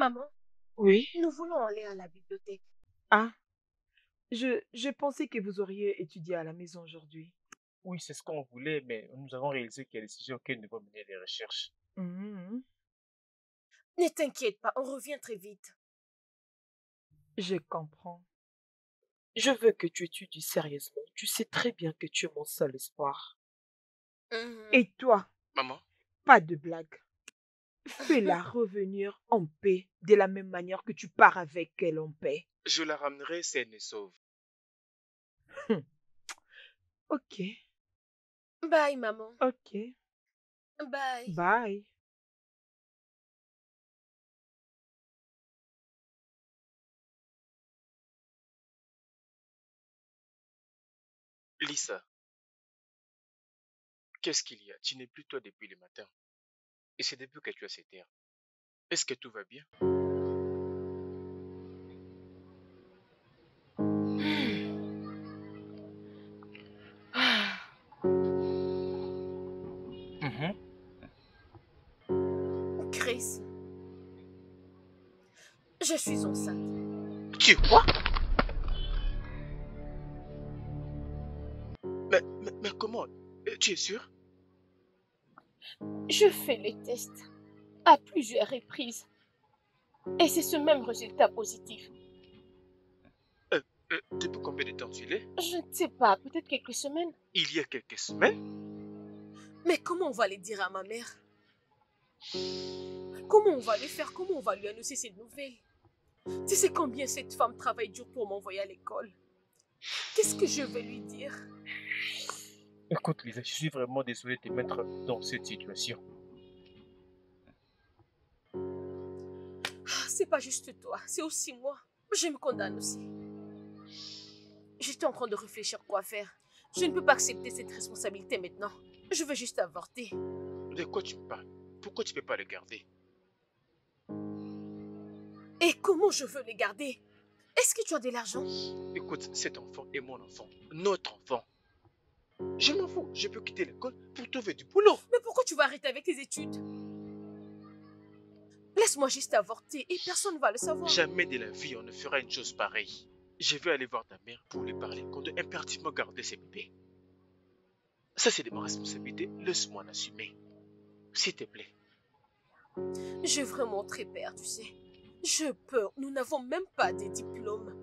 Maman, Oui. nous voulons aller à la bibliothèque. Ah, je pensais que vous auriez étudié à la maison aujourd'hui. Oui, c'est ce qu'on voulait, mais nous avons réalisé qu'il y a des sujets auxquels nous devons mener les recherches. Mhm. Ne t'inquiète pas, on revient très vite. Je comprends. Je veux que tu étudies sérieusement. Tu sais très bien que tu es mon seul espoir. Et toi, Maman, pas de blague. Fais-la revenir en paix de la même manière que tu pars avec elle en paix. je la ramènerai saine et sauve. Ok, Bye, maman. ok. Bye. Bye. Lisa, qu'est-ce qu'il y a? Tu n'es plus toi depuis le matin. Et c'est depuis que tu as cette air. Est-ce que tout va bien? Mhm. Chris, je suis enceinte. Tu quoi? Mais comment? Tu es sûr? Je fais les tests à plusieurs reprises. Et c'est ce même résultat positif. Depuis combien de temps tu l'es? Je ne sais pas, peut-être quelques semaines. Il y a quelques semaines? Mais comment on va les dire à ma mère? Comment on va le faire? Comment on va lui annoncer cette nouvelle? Tu sais combien cette femme travaille dur pour m'envoyer à l'école? Qu'est-ce que je vais lui dire? Écoute, Lisa, je suis vraiment désolé de te mettre dans cette situation. C'est pas juste toi, c'est aussi moi. Je me condamne aussi. J'étais en train de réfléchir quoi faire. Je ne peux pas accepter cette responsabilité maintenant. Je veux juste avorter. De quoi tu me parles? Pourquoi tu ne peux pas le garder? Et comment je veux les garder? Est-ce que tu as de l'argent? Écoute, cet enfant est mon enfant, notre enfant. Je m'en fous, je peux quitter l'école pour trouver du boulot. Mais pourquoi tu vas arrêter avec tes études? Laisse-moi juste avorter et personne ne va le savoir. Jamais de la vie on ne fera une chose pareille. Je vais aller voir ta mère pour lui parler qu'on doit impérativement garder ses bébés. Ça c'est de ma responsabilité, laisse-moi l'assumer. S'il te plaît. J'ai vraiment très peur, tu sais. J'ai peur, nous n'avons même pas de diplômes.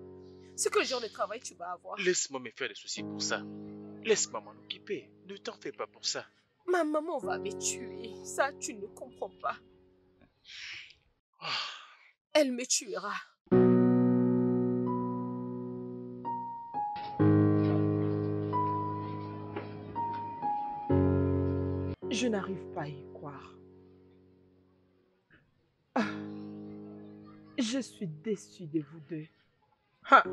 C'est quel genre de travail tu vas avoir? Laisse-moi me faire des soucis pour ça. Laisse-moi m'en occuper, ne t'en fais pas pour ça. Ma maman va me tuer, ça tu ne comprends pas. Elle me tuera. Je n'arrive pas à y croire. Ah, je suis déçue de vous deux. Ah,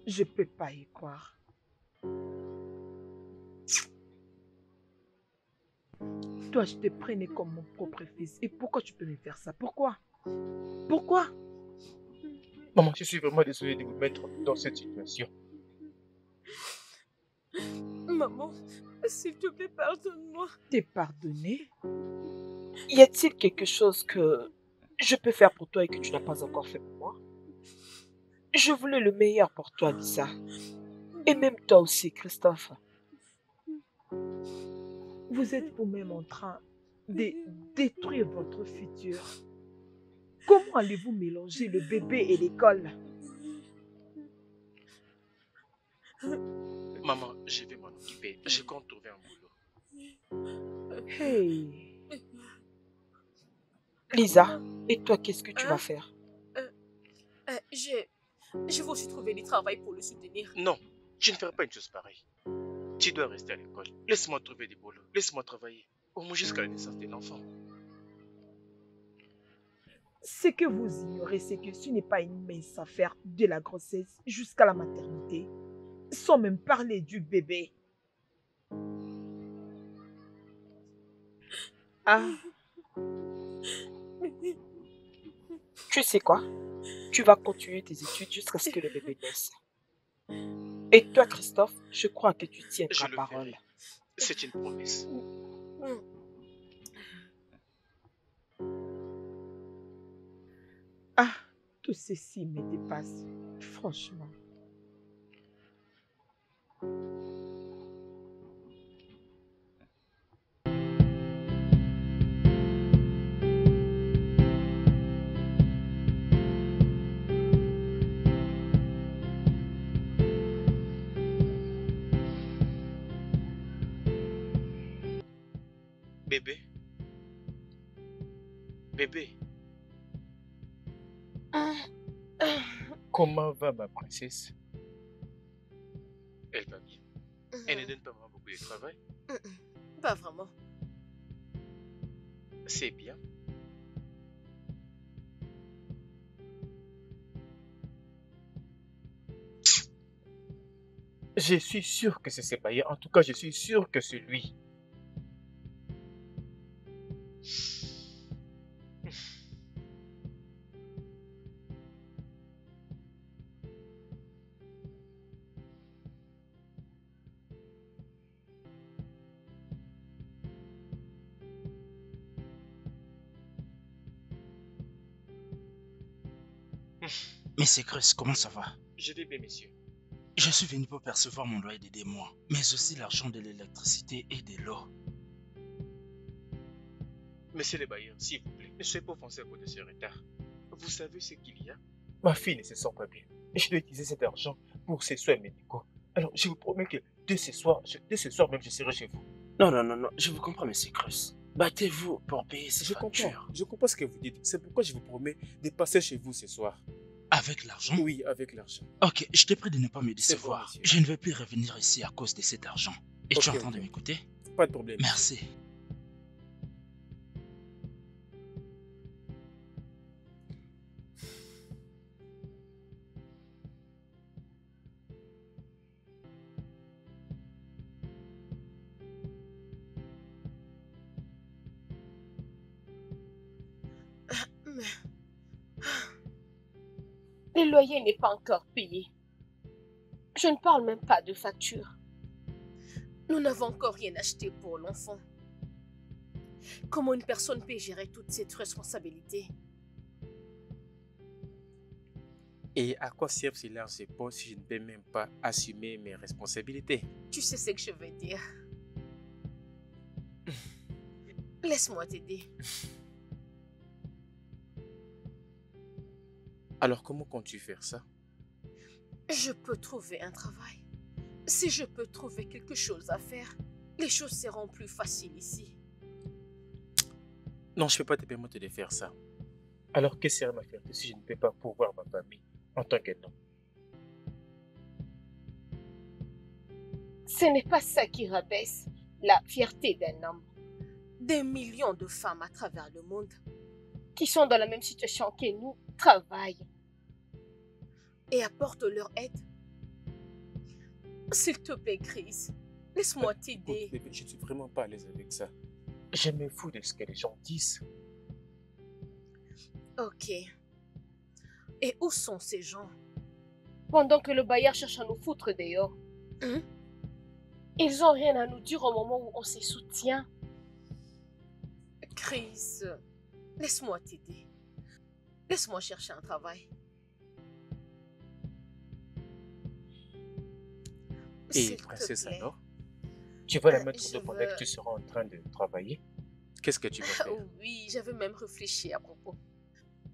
je peux pas y croire. Toi, je te prenais comme mon propre fils. Et pourquoi tu peux me faire ça? Pourquoi? Pourquoi? Maman, je suis vraiment désolé de vous mettre dans cette situation. Maman, s'il te plaît, pardonne-moi. T'es pardonné? Y a-t-il quelque chose que je peux faire pour toi et que tu n'as pas encore fait pour moi? Je voulais le meilleur pour toi, Lisa. Et même toi aussi, Christophe. Vous êtes vous-même en train de détruire votre futur. Comment allez-vous mélanger le bébé et l'école? Maman, je vais m'en occuper. Je compte trouver un boulot. Hey! Lisa, et toi, qu'est-ce que tu vas faire? Je vais aussi trouver du travail pour le soutenir. Non, je ne ferai pas une chose pareille. Tu dois rester à l'école. Laisse-moi trouver des boulots. Laisse-moi travailler. Au moins jusqu'à la naissance de l'enfant. Ce que vous ignorez, c'est que ce n'est pas une mince affaire de la grossesse jusqu'à la maternité, sans même parler du bébé. Ah. Tu sais quoi? Tu vas continuer tes études jusqu'à ce que le bébé naisse. Et toi, Christophe, je crois que tu tiens ta parole. C'est une promesse. Tout ceci me dépasse, franchement. Bébé, bébé, comment va ma princesse? Elle va bien. Elle ne donne pas vraiment beaucoup de travail. Pas vraiment. C'est bien. Je suis sûr que c'est ce bailleur. En tout cas, je suis sûr que c'est lui. Monsieur Chris, comment ça va? Je vais bien, monsieur. Je suis venu pour percevoir mon loyer des mois, mais aussi l'argent de l'électricité et de l'eau. Monsieur le bailleur, s'il vous plaît, ne soyez pas offensé à cause de ce retard. Vous savez ce qu'il y a? Ma fille ne se sent pas bien. Et je dois utiliser cet argent pour ses soins médicaux. Alors, je vous promets que dès ce soir même, je serai chez vous. Non, je vous comprends, monsieur Cruz. Battez-vous pour payer ces factures. Je comprends ce que vous dites. C'est pourquoi je vous promets de passer chez vous ce soir. Avec l'argent? Oui, avec l'argent. Ok, je te prie de ne pas me Bon, décevoir. monsieur. Je ne vais plus revenir ici à cause de cet argent. Et tu es en train Ok. de m'écouter? Pas de problème. Merci. Le loyer n'est pas encore payé. Je ne parle même pas de facture. Nous n'avons encore rien acheté pour l'enfant. Comment une personne peut gérer toute cette responsabilité? Et à quoi servent ces larges épaules si je ne peux même pas assumer mes responsabilités? Tu sais ce que je veux dire. Laisse-moi t'aider. Alors comment comptes-tu faire ça? Je peux trouver un travail. Si je peux trouver quelque chose à faire, les choses seront plus faciles ici. Non, je ne peux pas te permettre de faire ça. Alors que sera ma fierté si je ne peux pas pourvoir ma famille en tant qu'homme? Ce n'est pas ça qui rabaisse la fierté d'un homme. Des millions de femmes à travers le monde qui sont dans la même situation que nous travaillent et apportent leur aide. S'il te plaît, Chris, laisse-moi t'aider. Écoute, bébé, je ne suis vraiment pas à l'aise avec ça. Je me fous de ce que les gens disent. Ok. Et où sont ces gens? Pendant que le bailleur cherche à nous foutre dehors. Ils n'ont rien à nous dire au moment où on se soutient. Chris, laisse-moi t'aider. Laisse-moi chercher un travail. Et S'il te princesse plaît. alors? Tu vas la mettre je de pendant que veux- tu seras en train de travailler? Qu'est-ce que tu vas faire? Oui, j'avais même réfléchi à propos.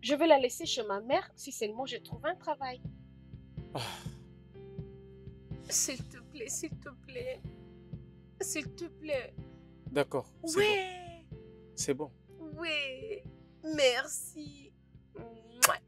Je vais la laisser chez ma mère si seulement je trouve un travail. Ah, S'il te plaît, s'il te plaît. S'il te plaît. d'accord, c'est Oui, bon. C'est bon. oui. Merci. Mouah.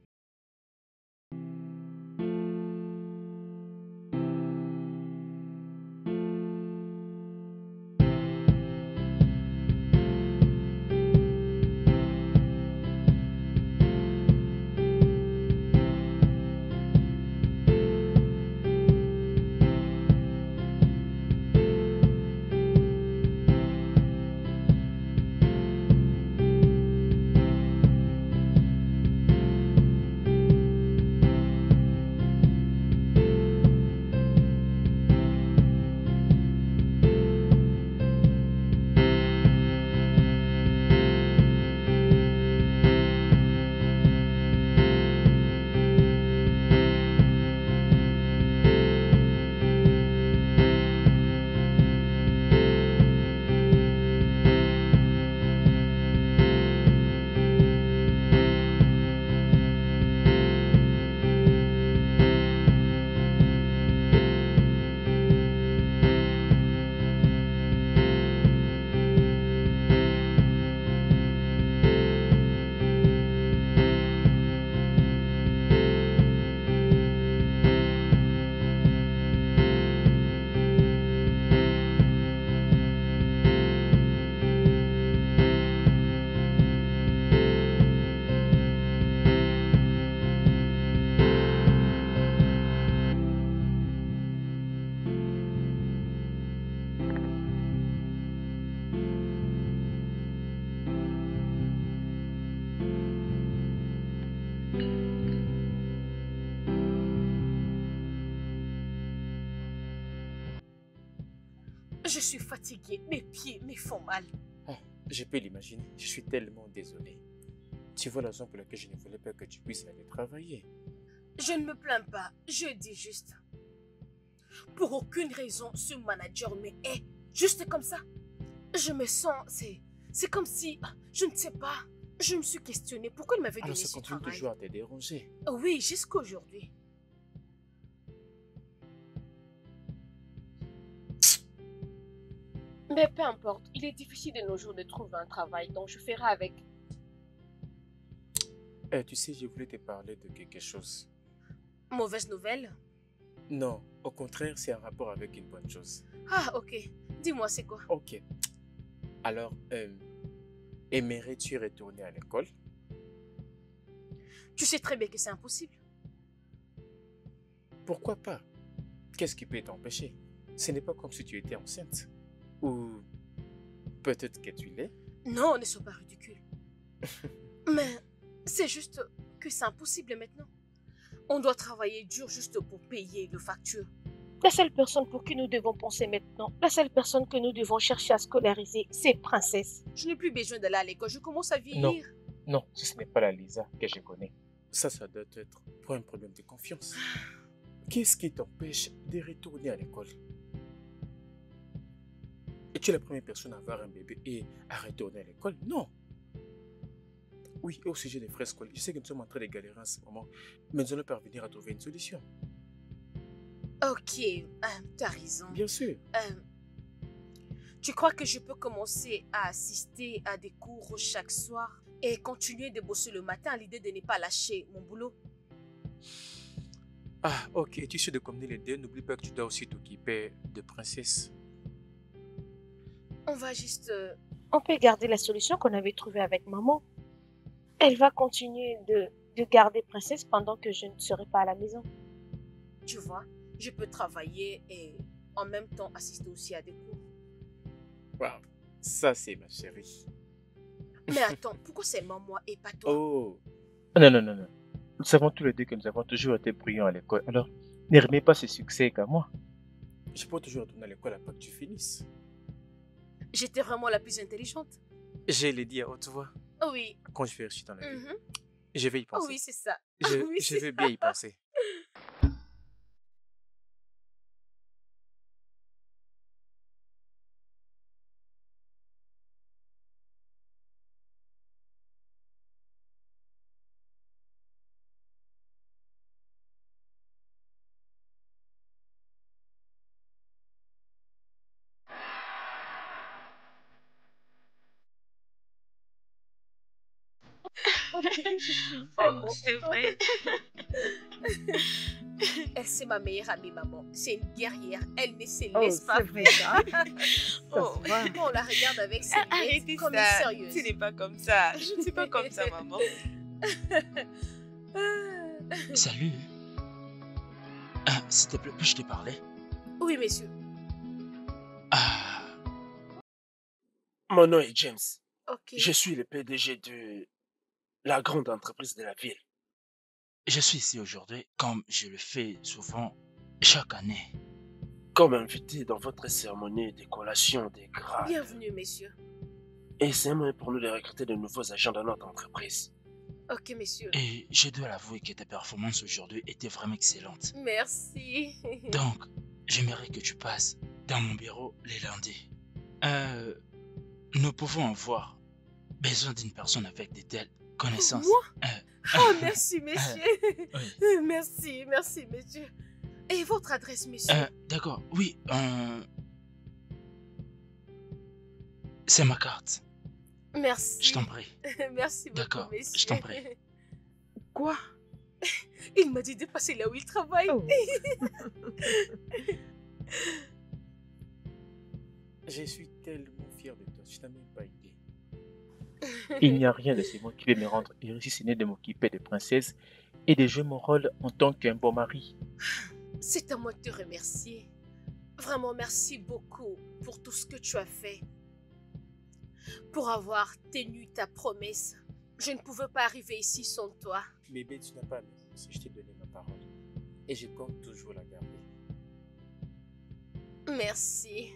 Je suis fatiguée, mes pieds me font mal. Ah, je peux l'imaginer, je suis tellement désolé. Tu vois la raison pour laquelle je ne voulais pas que tu puisses aller travailler. Je ne me plains pas, je dis juste. Pour aucune raison, ce manager me hait, juste comme ça. Je me sens, c'est comme si, je ne sais pas, je me suis questionnée pourquoi il m'avait donné ce travail. Alors ça continue toujours à te déranger. Oui, jusqu'aujourd'hui. Mais peu importe, il est difficile de nos jours de trouver un travail, donc je ferai avec. Tu sais, je voulais te parler de quelque chose. Mauvaise nouvelle? Non, au contraire, c'est un rapport avec une bonne chose. Ah, ok. Dis-moi, c'est quoi? Ok. Alors, aimerais-tu retourner à l'école? Tu sais très bien que c'est impossible. Pourquoi pas? Qu'est-ce qui peut t'empêcher? Ce n'est pas comme si tu étais enceinte. Ou peut-être que tu l'es? Non, ne sois pas ridicule. Mais c'est juste que c'est impossible maintenant. On doit travailler dur juste pour payer les factures. La seule personne pour qui nous devons penser maintenant, la seule personne que nous devons chercher à scolariser, c'est Princesse. Je n'ai plus besoin d'aller à l'école, je commence à vieillir. Non, ce n'est pas la Lisa que je connais. Ça doit être pour un problème de confiance. Qu'est-ce qui t'empêche de retourner à l'école? Et tu es la première personne à avoir un bébé et à retourner à l'école? Non. Oui, au sujet des frais scolaires, je sais que nous sommes en train de galérer en ce moment, mais nous allons parvenir à trouver une solution. Ok, tu as raison. Bien sûr. Tu crois que je peux commencer à assister à des cours chaque soir et continuer de bosser le matin à l'idée de ne pas lâcher mon boulot? Ah, ok, tu essaies de combiner les deux. N'oublie pas que tu dois aussi t'occuper de Princesse. On va juste... On peut garder la solution qu'on avait trouvée avec maman. Elle va continuer de garder Princesse pendant que je ne serai pas à la maison. Tu vois, je peux travailler et en même temps assister aussi à des cours. Waouh, ça c'est ma chérie. Mais attends, pourquoi seulement moi et pas toi? Oh. Non. Nous savons tous les deux que nous avons toujours été brillants à l'école. Alors, ne remets pas ce succès qu'à moi. Je peux toujours retourner à l'école après que tu finisses. J'étais vraiment la plus intelligente. Je l'ai dit à haute voix. Oui. Quand je vais réussir dans la vie. Je vais y penser. Oui, c'est ça. Je vais bien y penser. Oh, c'est vrai. Elle, c'est ma meilleure amie, maman. C'est une guerrière. Elle ne se laisse pas faire. On la regarde avec ses lunettes comme une sérieuse. Tu n'es pas comme ça. Je ne suis pas comme ça, maman. Salut. S'il te plaît, puis-je te parler? Oui, monsieur. Mon nom est James. Ok. Je suis le PDG de la grande entreprise de la ville. Je suis ici aujourd'hui, comme je le fais souvent chaque année. Comme invité dans votre cérémonie de collation des grades. Bienvenue, messieurs. Et c'est un moyen pour nous de recruter de nouveaux agents dans notre entreprise. Ok, messieurs. Et je dois l'avouer que tes performances aujourd'hui étaient vraiment excellentes. Merci. Donc, j'aimerais que tu passes dans mon bureau les lundis. Nous pouvons avoir besoin d'une personne avec de telles connaissances. Moi? Oh, merci, messieurs. Oui. Merci, messieurs. Et votre adresse, monsieur? D'accord, oui. C'est ma carte. Merci. Je t'en prie. Merci beaucoup, D'accord, messieurs. je t'en prie. Quoi? Il m'a dit de passer là où il travaille. Oh. Je suis tellement fier de toi, je n'ai même pas idée. Il n'y a rien de ces mots qui va me rendre heureux si ce n'est de m'occuper de Princesse et de jouer mon rôle en tant qu'un bon mari. C'est à moi de te remercier. Vraiment, merci beaucoup pour tout ce que tu as fait. Pour avoir tenu ta promesse. Je ne pouvais pas arriver ici sans toi. Bébé, tu n'as pas à me remercier, je t'ai donné ma parole. Et je compte toujours la garder. Merci.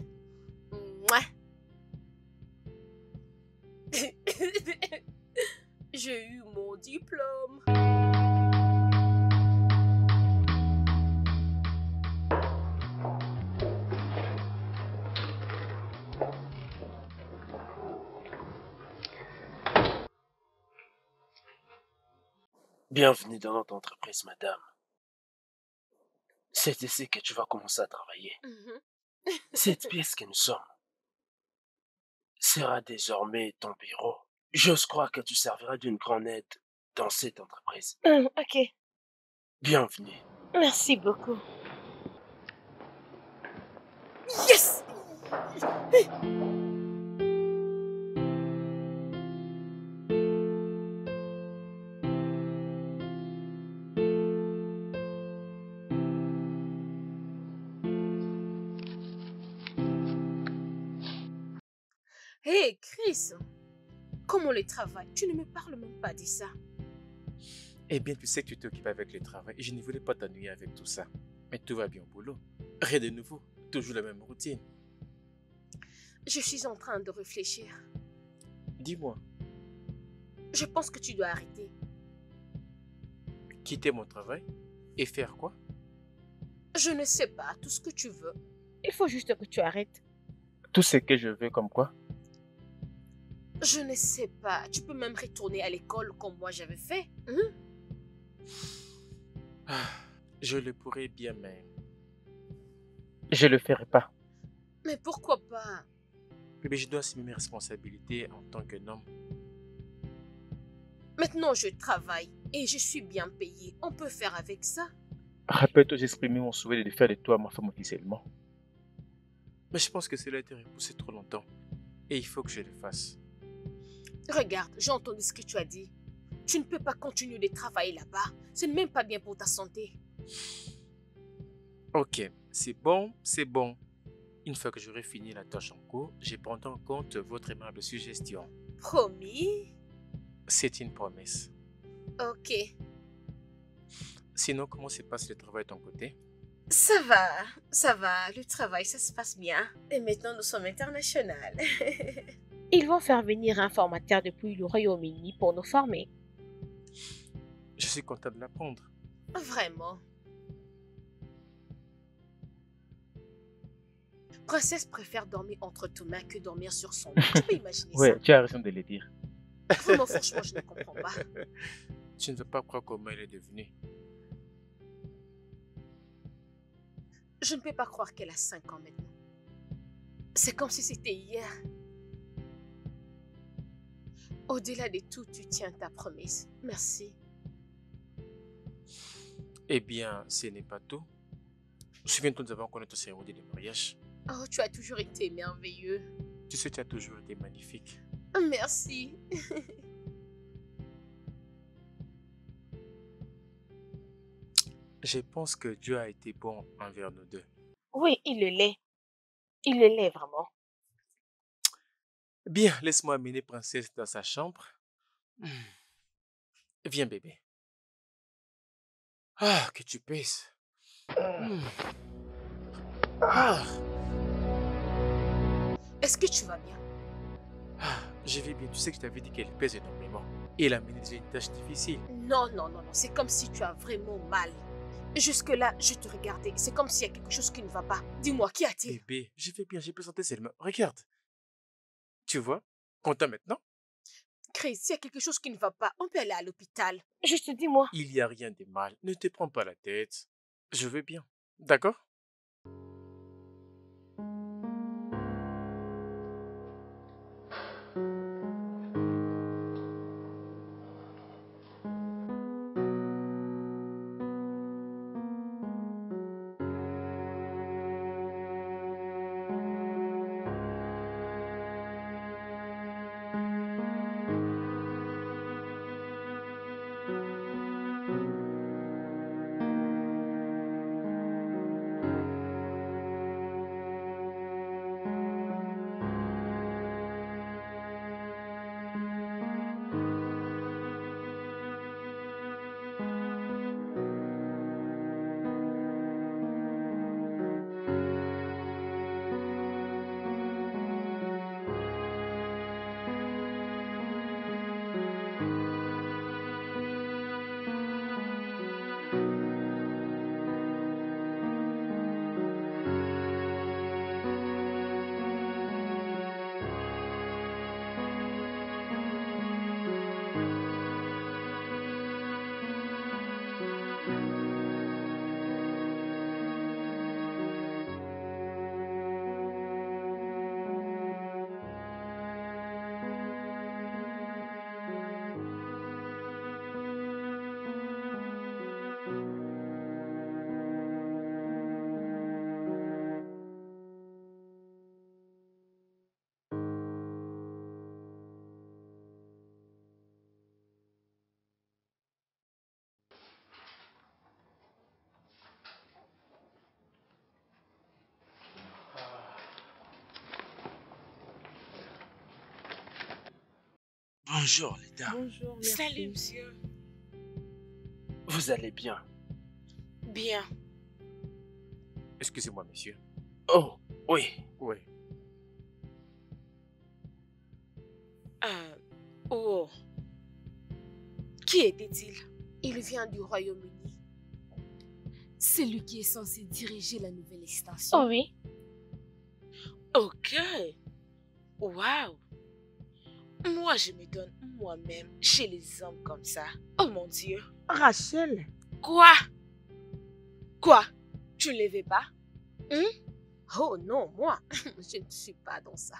Mouah. J'ai eu mon diplôme. Bienvenue dans notre entreprise, madame. C'est ici que tu vas commencer à travailler. Cette pièce que nous sommes sera désormais ton bureau. J'ose croire que tu serviras d'une grande aide dans cette entreprise. Ok. Bienvenue. Merci beaucoup. Yes! Hé, Chris, comment le travail? Tu ne me parles même pas de ça. Eh bien, tu sais que tu t'occupes avec le travail et je ne voulais pas t'ennuyer avec tout ça. Mais tout va bien au boulot. Rien de nouveau. Toujours la même routine. Je suis en train de réfléchir. Dis-moi, Je pense que tu dois arrêter. quitter mon travail et faire quoi? Je ne sais pas, tout ce que tu veux. Il faut juste que tu arrêtes. Tout ce que je veux comme quoi? Je ne sais pas. Tu peux même retourner à l'école comme moi j'avais fait. Je le pourrais bien, mais je le ferai pas. Mais pourquoi pas? Mais je dois assumer mes responsabilités en tant qu'un homme. Maintenant, je travaille et je suis bien payée. On peut faire avec ça. Rappelle-toi, j'ai exprimé mon souhait de faire de toi ma femme officiellement. Mais je pense que cela a été repoussé trop longtemps. Et il faut que je le fasse. Regarde, j'ai entendu ce que tu as dit. Tu ne peux pas continuer de travailler là-bas. Ce n'est même pas bien pour ta santé. Ok, c'est bon, c'est bon. Une fois que j'aurai fini la tâche en cours, je prendrai en compte votre aimable suggestion. Promis? C'est une promesse. Ok. Sinon, comment se passe le travail de ton côté? Ça va, ça va. Le travail, ça se passe bien. Et maintenant, nous sommes internationaux. Ils vont faire venir un formateur depuis le Royaume-Uni pour nous former. Je suis content de l'apprendre. Vraiment. Princesse préfère dormir entre tes mains que dormir sur son lit. Tu peux imaginer Ouais, ça? tu as raison de le dire. Vraiment, franchement, je ne comprends pas. Tu ne veux pas croire comment elle est devenue. Je ne peux pas croire qu'elle a 5 ans maintenant. C'est comme si c'était hier. Au-delà de tout, tu tiens ta promesse. Merci. Eh bien, ce n'est pas tout. Souviens-toi, nous avons connu ta cérémonie de mariage. Oh, tu as toujours été merveilleux. Tu sais, tu as toujours été magnifique. Merci. Je pense que Dieu a été bon envers nous deux. Oui, il le l'est. Il le l'est vraiment. Bien, laisse-moi amener Princesse dans sa chambre. Viens, bébé. Ah, que tu pèses. Ah, Est-ce que tu vas bien? je vais bien. Tu sais que je t'avais dit qu'elle pèse énormément. Et elle a mené une tâche difficile. Non, non, non, non. C'est comme si tu as vraiment mal. Jusque-là, je te regardais. C'est comme s'il y a quelque chose qui ne va pas. Dis-moi, qu'y a-t-il? Bébé, je vais bien. J'ai présenté seulement. Regarde. Tu vois? Content maintenant? Chris, s'il y a quelque chose qui ne va pas, on peut aller à l'hôpital. Juste dis-moi. Il n'y a rien de mal. Ne te prends pas la tête. Je vais bien. D'accord? Bonjour, les dames. Bonjour, merci. Salut, monsieur. Vous allez bien? Bien. Excusez-moi, monsieur. Oh, oui. Oui. Oh. Qui était-il? Il vient du Royaume-Uni. C'est lui qui est censé diriger la nouvelle extension. Oh oui. Ok. Waouh. Moi, je me donne moi-même chez les hommes comme ça. Oh mon Dieu. Rachel, Quoi? Quoi? Tu ne le veux pas? Oh non, moi, je ne suis pas dans ça.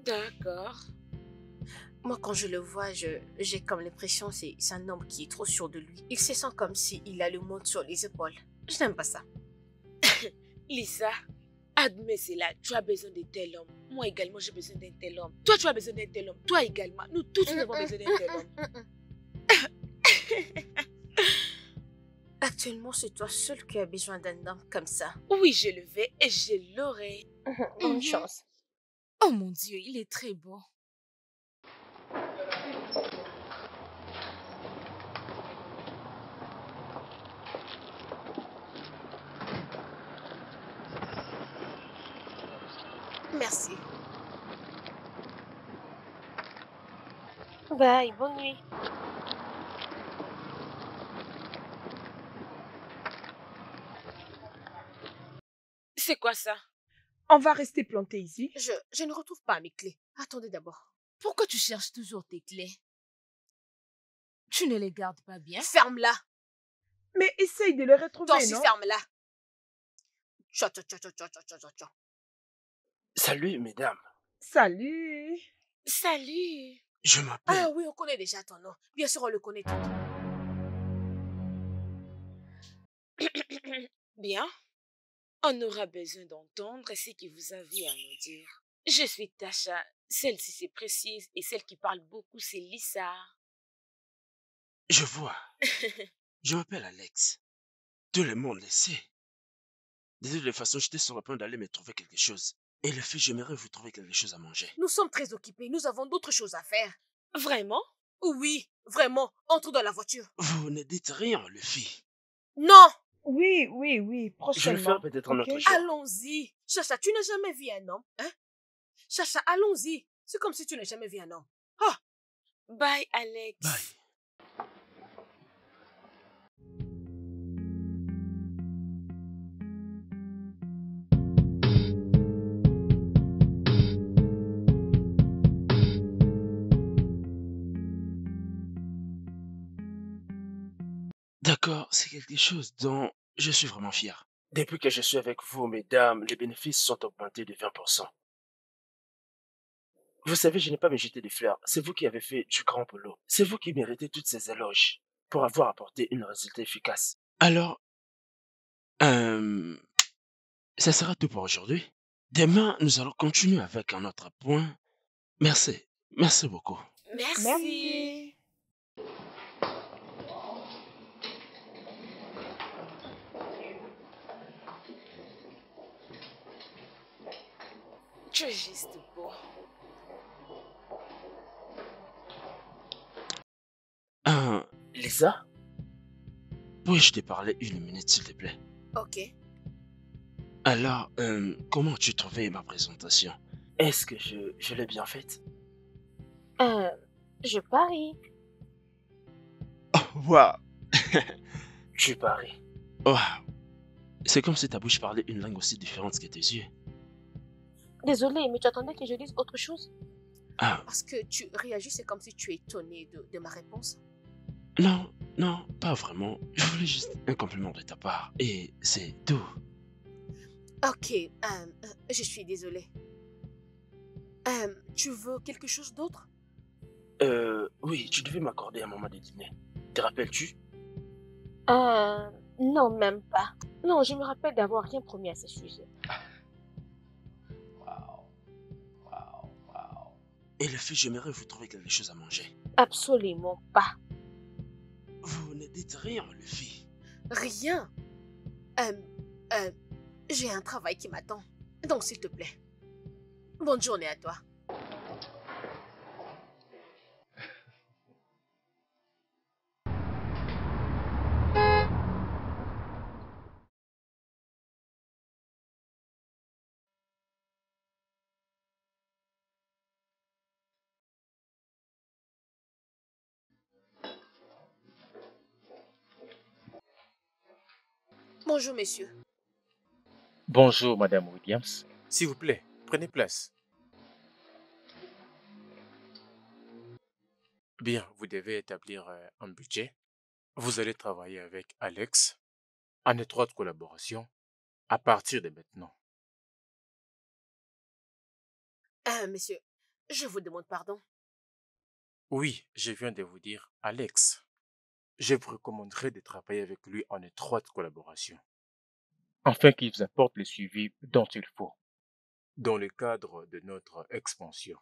D'accord. Moi, quand je le vois, j'ai comme l'impression que c'est un homme qui est trop sûr de lui. Il se sent comme s'il a le monde sur les épaules. Je n'aime pas ça. Lisa, admets cela. Tu as besoin d'un tel homme. Moi également, j'ai besoin d'un tel homme. Toi, tu as besoin d'un tel homme. Toi également. Nous tous, nous avons besoin d'un tel homme. Actuellement, c'est toi seul qui as besoin d'un homme comme ça. Oui, je le vais et je l'aurai. Bonne chance. Oh mon Dieu, il est très beau. Merci. Bye, bonne nuit. C'est quoi ça? on va rester plantés ici. Je ne retrouve pas mes clés. Attendez d'abord. Pourquoi tu cherches toujours tes clés? Tu ne les gardes pas bien? Ferme-la. Mais essaye de les retrouver, Toi aussi, non? ferme-la. Tcha, tcha, tcha, tcha, tcha, tcha, tcha, tcha. Salut, mesdames. Salut. Salut. Je m'appelle... Ah oui, on connaît déjà ton nom. Bien sûr, on le connaît tout. Bien. On aura besoin d'entendre ce que vous avez à nous dire. Je suis Tasha. Celle-ci, c'est précise et celle qui parle beaucoup, c'est Lisa. Je vois. Je m'appelle Alex. Tout le monde le sait. De toutes les façons, j'étais sur le point d'aller me trouver quelque chose. Et le fait, j'aimerais vous trouver quelque chose à manger. Nous sommes très occupés. Nous avons d'autres choses à faire. Vraiment? Oui, vraiment. Entre dans la voiture. Vous ne dites rien, le fille. Non. Oui, Je le prochainement. ferai peut-être un ok? autre jour. Allons-y. Chacha, tu n'as jamais vu un homme, hein? Chacha, allons-y. C'est comme si tu n'as jamais vu un homme. Ah, Bye, Alex. Bye. D'accord, c'est quelque chose dont je suis vraiment fier. Depuis que je suis avec vous, mesdames, les bénéfices sont augmentés de 20%. Vous savez, je n'ai pas me jeter des fleurs. C'est vous qui avez fait du grand boulot. C'est vous qui méritez toutes ces éloges pour avoir apporté un résultat efficace. Alors, ça sera tout pour aujourd'hui. Demain, nous allons continuer avec un autre point. Merci. Merci beaucoup. Merci. Merci. Tu es juste beau. Lisa, Puis-je te parler une minute, s'il te plaît? ok. Alors, comment as-tu trouvé ma présentation? est-ce que je l'ai bien faite? Je parie. Oh, waouh! Tu paries. Waouh! C'est comme si ta bouche parlait une langue aussi différente que tes yeux. Désolée, mais tu attendais que je dise autre chose? Ah, Parce que tu réagissais comme si tu es étonné de ma réponse. non, non, pas vraiment. Je voulais juste un compliment de ta part. Et c'est tout. Ok, je suis désolée. Tu veux quelque chose d'autre? Oui, tu devais m'accorder un moment de dîner. Te rappelles-tu? Non, même pas. Non, je me rappelle d'avoir rien promis à ce sujet. Et le fait, j'aimerais vous trouver quelque chose à manger. Absolument pas. Vous ne dites rien, le fille. Rien. J'ai un travail qui m'attend. Donc, s'il te plaît. Bonne journée à toi. Bonjour, messieurs. Bonjour, Madame Williams. S'il vous plaît, prenez place. Bien, vous devez établir un budget. Vous allez travailler avec Alex en étroite collaboration à partir de maintenant. Monsieur, je vous demande pardon. Oui, je viens de vous dire Alex. Je vous recommanderais de travailler avec lui en étroite collaboration, afin qu'il vous apporte le suivi dont il faut, dans le cadre de notre expansion.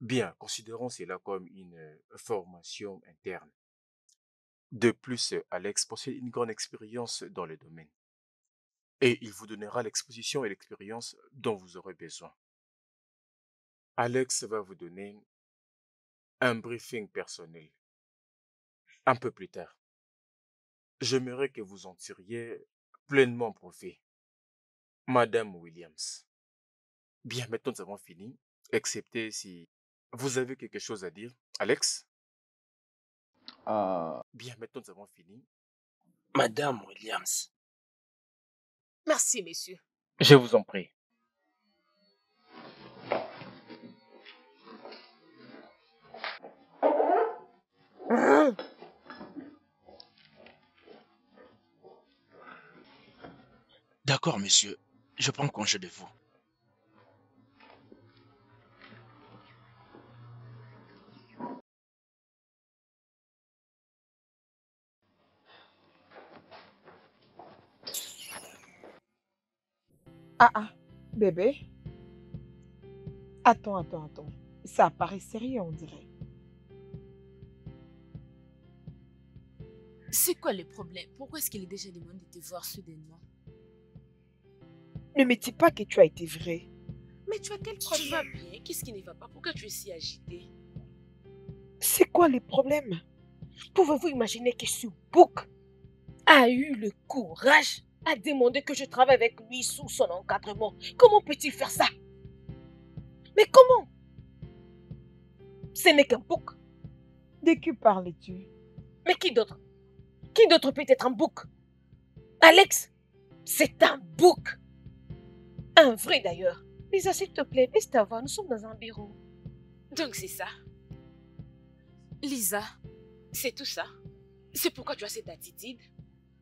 Bien, considérons cela comme une formation interne. De plus, Alex possède une grande expérience dans le domaine, et il vous donnera l'exposition et l'expérience dont vous aurez besoin. Alex va vous donner un briefing personnel un peu plus tard. J'aimerais que vous en tiriez pleinement profit. Madame Williams. Bien, maintenant nous avons fini, excepté si vous avez quelque chose à dire. Alex? Bien, maintenant nous avons fini. Madame Williams. Merci, messieurs. Je vous en prie. D'accord, monsieur. Je prends congé de vous. Bébé. Attends. Ça paraît sérieux, on dirait. C'est quoi le problème? Pourquoi est-ce qu'il est déjà demandé de te voir soudainement? Ne me dis pas que tu as été vrai. Mais tu as quel problème? Tu vas bien? Qu'est-ce qui ne va pas? Pourquoi tu es si agité? C'est quoi le problème? Pouvez-vous imaginer que ce bouc a eu le courage à demander que je travaille avec lui sous son encadrement? Comment peut-il faire ça? Mais comment? Ce n'est qu'un bouc. De qui parles-tu? Mais qui d'autre? Qui d'autre peut être un bouc? Alex, c'est un bouc. Un vrai d'ailleurs. Lisa, s'il te plaît, baisse ta voix, nous sommes dans un bureau. Donc c'est ça. Lisa, C'est tout ça. C'est pourquoi tu as cette attitude.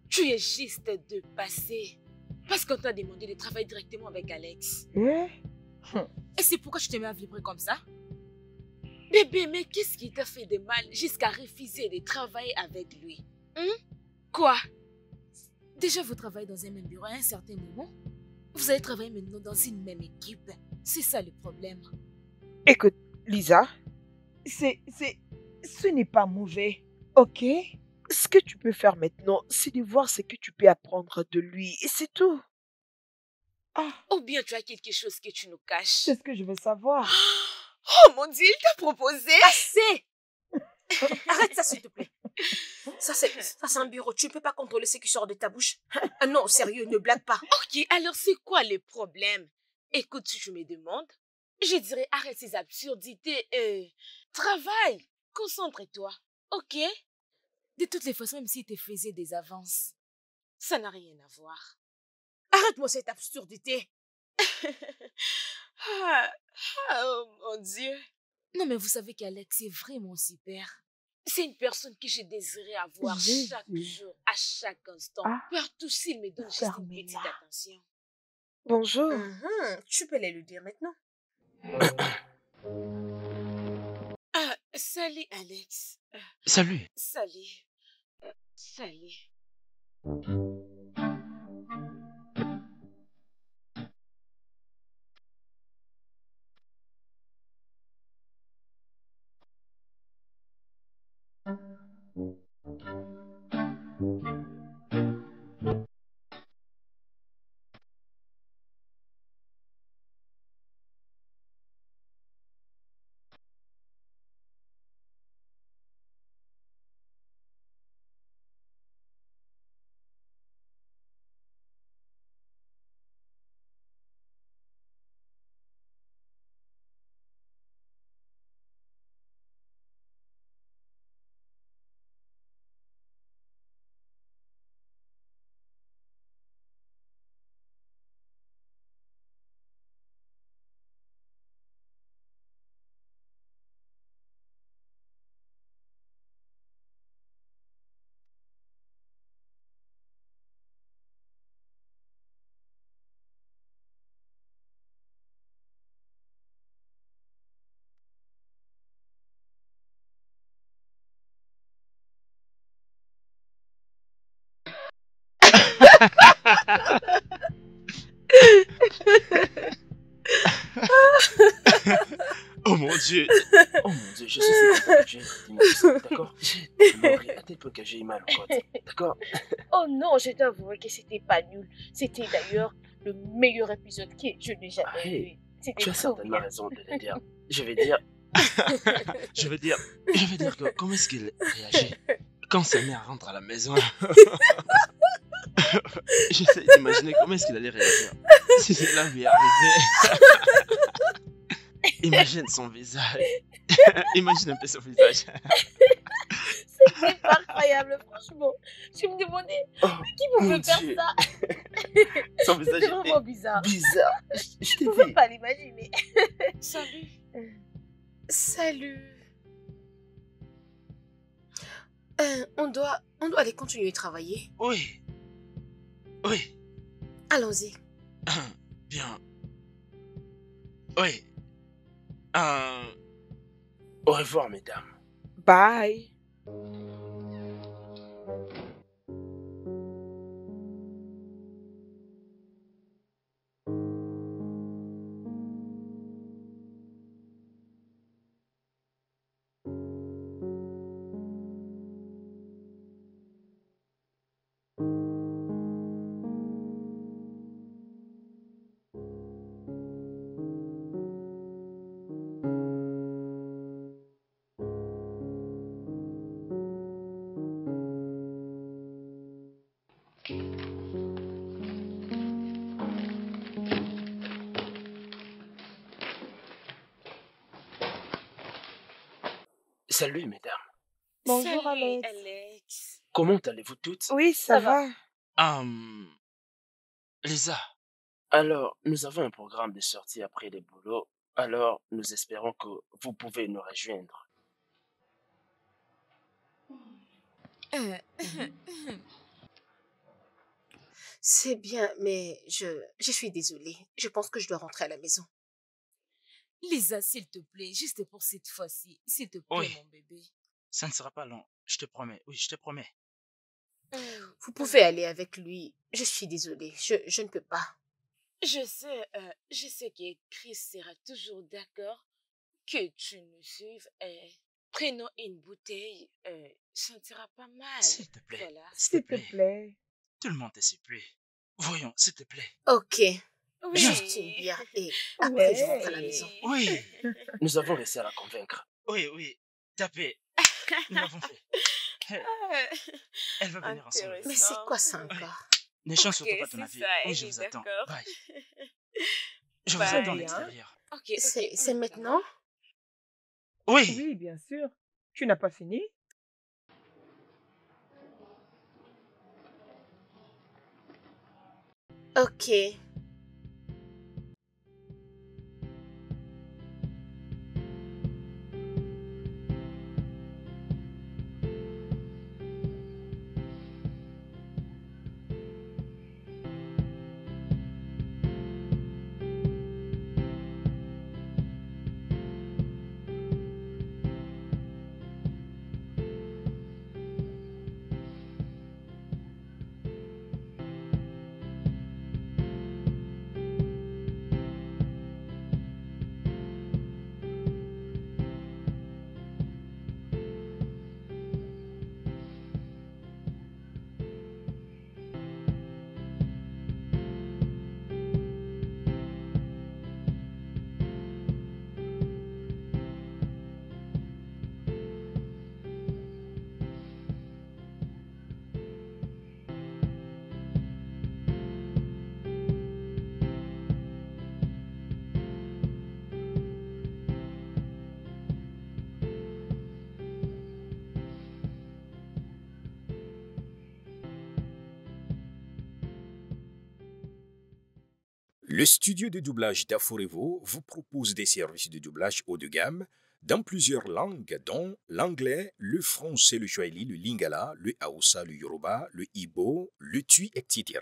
Tu es juste de passer. Parce qu'on t'a demandé de travailler directement avec Alex. et c'est pourquoi tu te mets à vibrer comme ça? Bébé, mais qu'est-ce qui t'a fait de mal jusqu'à refuser de travailler avec lui? Quoi? Déjà, vous travaillez dans un même bureau à un certain moment. Vous allez travailler maintenant dans une même équipe. C'est ça le problème. Écoute, Lisa, ce n'est pas mauvais, ok? Ce que tu peux faire maintenant, c'est de voir ce que tu peux apprendre de lui, et c'est tout. Ou bien tu as quelque chose que tu nous caches? C'est ce que je veux savoir. Oh mon Dieu, il t'a proposé? Assez! Arrête ça, s'il te plaît. Ça, c'est un bureau. Tu ne peux pas contrôler ce qui sort de ta bouche. Ah non, sérieux, ne blague pas. Ok, alors c'est quoi le problème? Écoute, si tu me demandes, je dirais arrête ces absurdités et travaille. Concentre-toi, ok? De toutes les façons, même s'il te faisait des avances. Ça n'a rien à voir. Arrête-moi cette absurdité. Oh mon Dieu. Non, mais vous savez qu'Alex est vraiment super. C'est une personne que j'ai désiré avoir Jésus. chaque jour, à chaque instant. Partout s'il me donne juste une petite Fermez-la. attention. Bonjour. Tu peux les lui dire maintenant. Salut Alex. Salut. Salut. Salut. Oh mon Dieu. Oh mon Dieu, je suis si content que tu aies retenu tout ça, d'accord? J'ai tellement ri à tel point que j'ai eu mal au côte, d'accord? Oh non, je dois avouer que c'était pas nul. C'était d'ailleurs le meilleur épisode que je n'ai jamais Hey, vu. C'était tu as trop certainement bien. raison de le dire. Je vais dire, Je veux dire que comment est-ce qu'il réagit quand sa mère rentre à la maison? J'essaie d'imaginer comment est-ce qu'il allait réagir si cela lui arrivait. Imagine son visage. Imagine un peu son visage. C'était pas incroyable, franchement. Je me demandais oh qui mon pouvait faire Dieu, ça. son visage C'était était vraiment bizarre. bizarre. Je Je t'ai pouvais dit. pas l'imaginer. Salut. Salut. On doit aller continuer à travailler. Oui. Oui. Allons-y. Bien. Oui. Au revoir, mesdames. Bye. Salut, mesdames. Bonjour, Salut, Alex. Alex. Comment allez-vous toutes? Oui, ça va. Lisa. Alors, nous avons un programme de sortie après les boulots. Alors, nous espérons que vous pouvez nous rejoindre. C'est bien, mais je suis désolée. Je pense que je dois rentrer à la maison. Lisa, s'il te plaît, juste pour cette fois-ci. S'il te plaît, Oui. mon bébé. Ça ne sera pas long. Je te promets. Oui, je te promets. Vous pouvez aller avec lui. Je suis désolée. Je ne peux pas. Je sais que Chris sera toujours d'accord que tu nous suives. Prenons une bouteille. Ça ne sera pas mal. S'il te plaît. Voilà. S'il te S'il te plaît. plaît. Tout le monde te supplie. Voyons, s'il te plaît. Ok. Oui. Juste une bière et après je rentre à la maison. Oui. Nous avons réussi à la convaincre. Oui. Tapez. Nous l'avons fait. Elle va venir ensemble. Mais c'est quoi ça encore? Ne change surtout Ok, pas ton c'est avis. ça, Oui, je elle vous est attends. d'accord. Bye. Je vous Bye. attends à Bien. l'extérieur. Ok, C'est maintenant? Oui. Oui, bien sûr. Tu n'as pas fini? Ok. Le studio de doublage d'Aforevo vous propose des services de doublage haut de gamme dans plusieurs langues, dont l'anglais, le français, le swahili, le lingala, le hausa, le yoruba, le igbo, le tui, etc.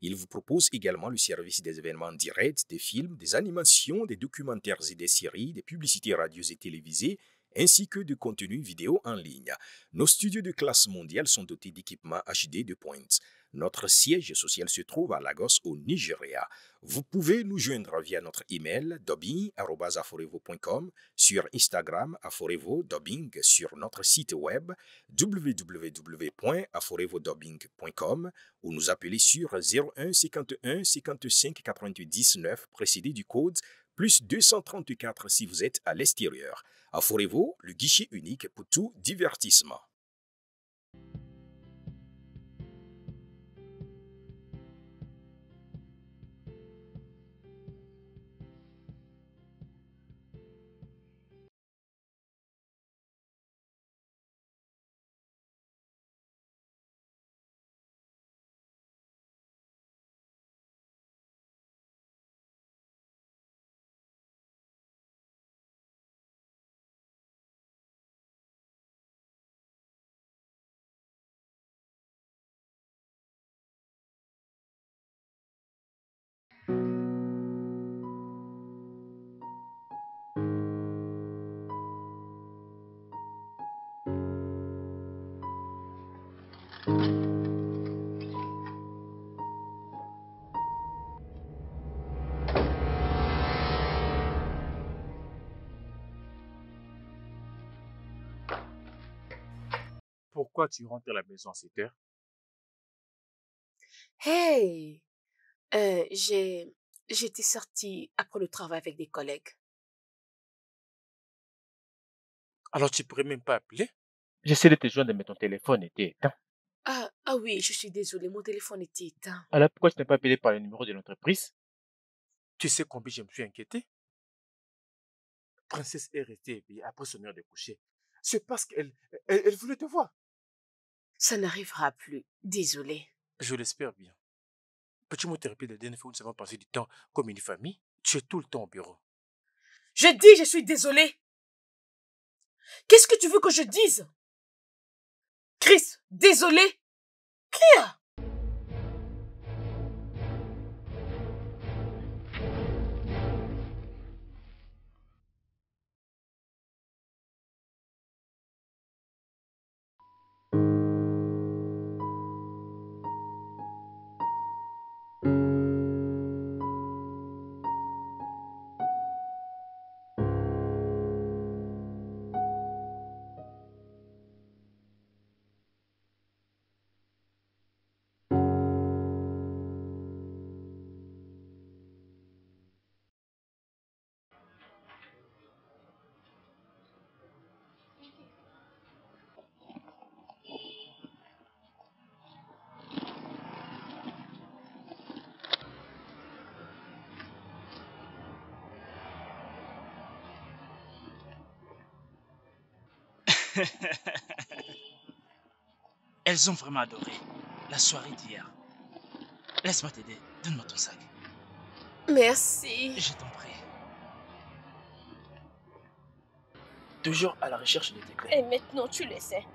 Il vous propose également le service des événements directs, des films, des animations, des documentaires et des séries, des publicités radios et télévisées, ainsi que de contenus vidéo en ligne. Nos studios de classe mondiale sont dotés d'équipements HD de pointe. Notre siège social se trouve à Lagos, au Nigeria. Vous pouvez nous joindre via notre email dubbing@aforevo.com, sur Instagram aforevo-dubbing, sur notre site web www.aforevodubbing.com ou nous appeler sur 01 51 55 88 19 précédé du code plus 234 si vous êtes à l'extérieur. Aforevo, le guichet unique pour tout divertissement. Pourquoi tu rentres à la maison à 7 heures? Hey, j'étais sortie après le travail avec des collègues. Alors tu pourrais même pas appeler? J'essaie de te joindre mais ton téléphone était éteint. Ah oui, je suis désolée, mon téléphone était éteint. Alors pourquoi tu n'as pas appelé par le numéro de l'entreprise? Tu sais combien je me suis inquiété? Princesse est restée éveillée après son heure de coucher. C'est parce qu'elle voulait te voir. Ça n'arrivera plus, désolée. Je l'espère bien. Peux-tu me te répéter la dernière fois où nous avons passé du temps comme une famille? Tu es tout le temps au bureau. Je dis, je suis désolée. Qu'est-ce que tu veux que je dise? Chris, désolé. Cria. Elles ont vraiment adoré la soirée d'hier. Laisse-moi t'aider. Donne-moi ton sac. Merci. Je t'en prie. Toujours à la recherche de tes clés. Et maintenant, tu le sais.